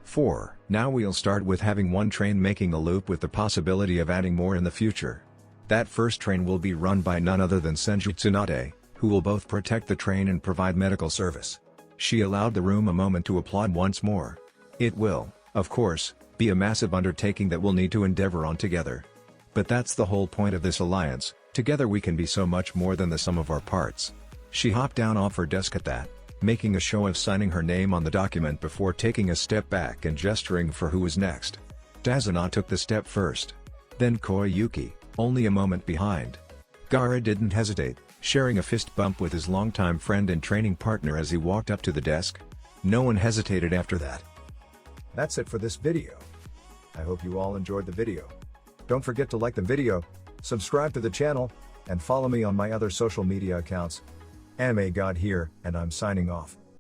4. Now we'll start with having one train making a loop with the possibility of adding more in the future. That first train will be run by none other than Senju Tsunade, who will both protect the train and provide medical service. She allowed the room a moment to applaud once more. It will, of course, be a massive undertaking that we'll need to endeavor on together. But that's the whole point of this alliance. Together we can be so much more than the sum of our parts. She hopped down off her desk at that, making a show of signing her name on the document before taking a step back and gesturing for who was next. Dazuna took the step first. Then Koyuki, only a moment behind. Gaara didn't hesitate, sharing a fist bump with his longtime friend and training partner as he walked up to the desk. No one hesitated after that. That's it for this video. I hope you all enjoyed the video. Don't forget to like the video, subscribe to the channel, and follow me on my other social media accounts. Anime God here, and I'm signing off.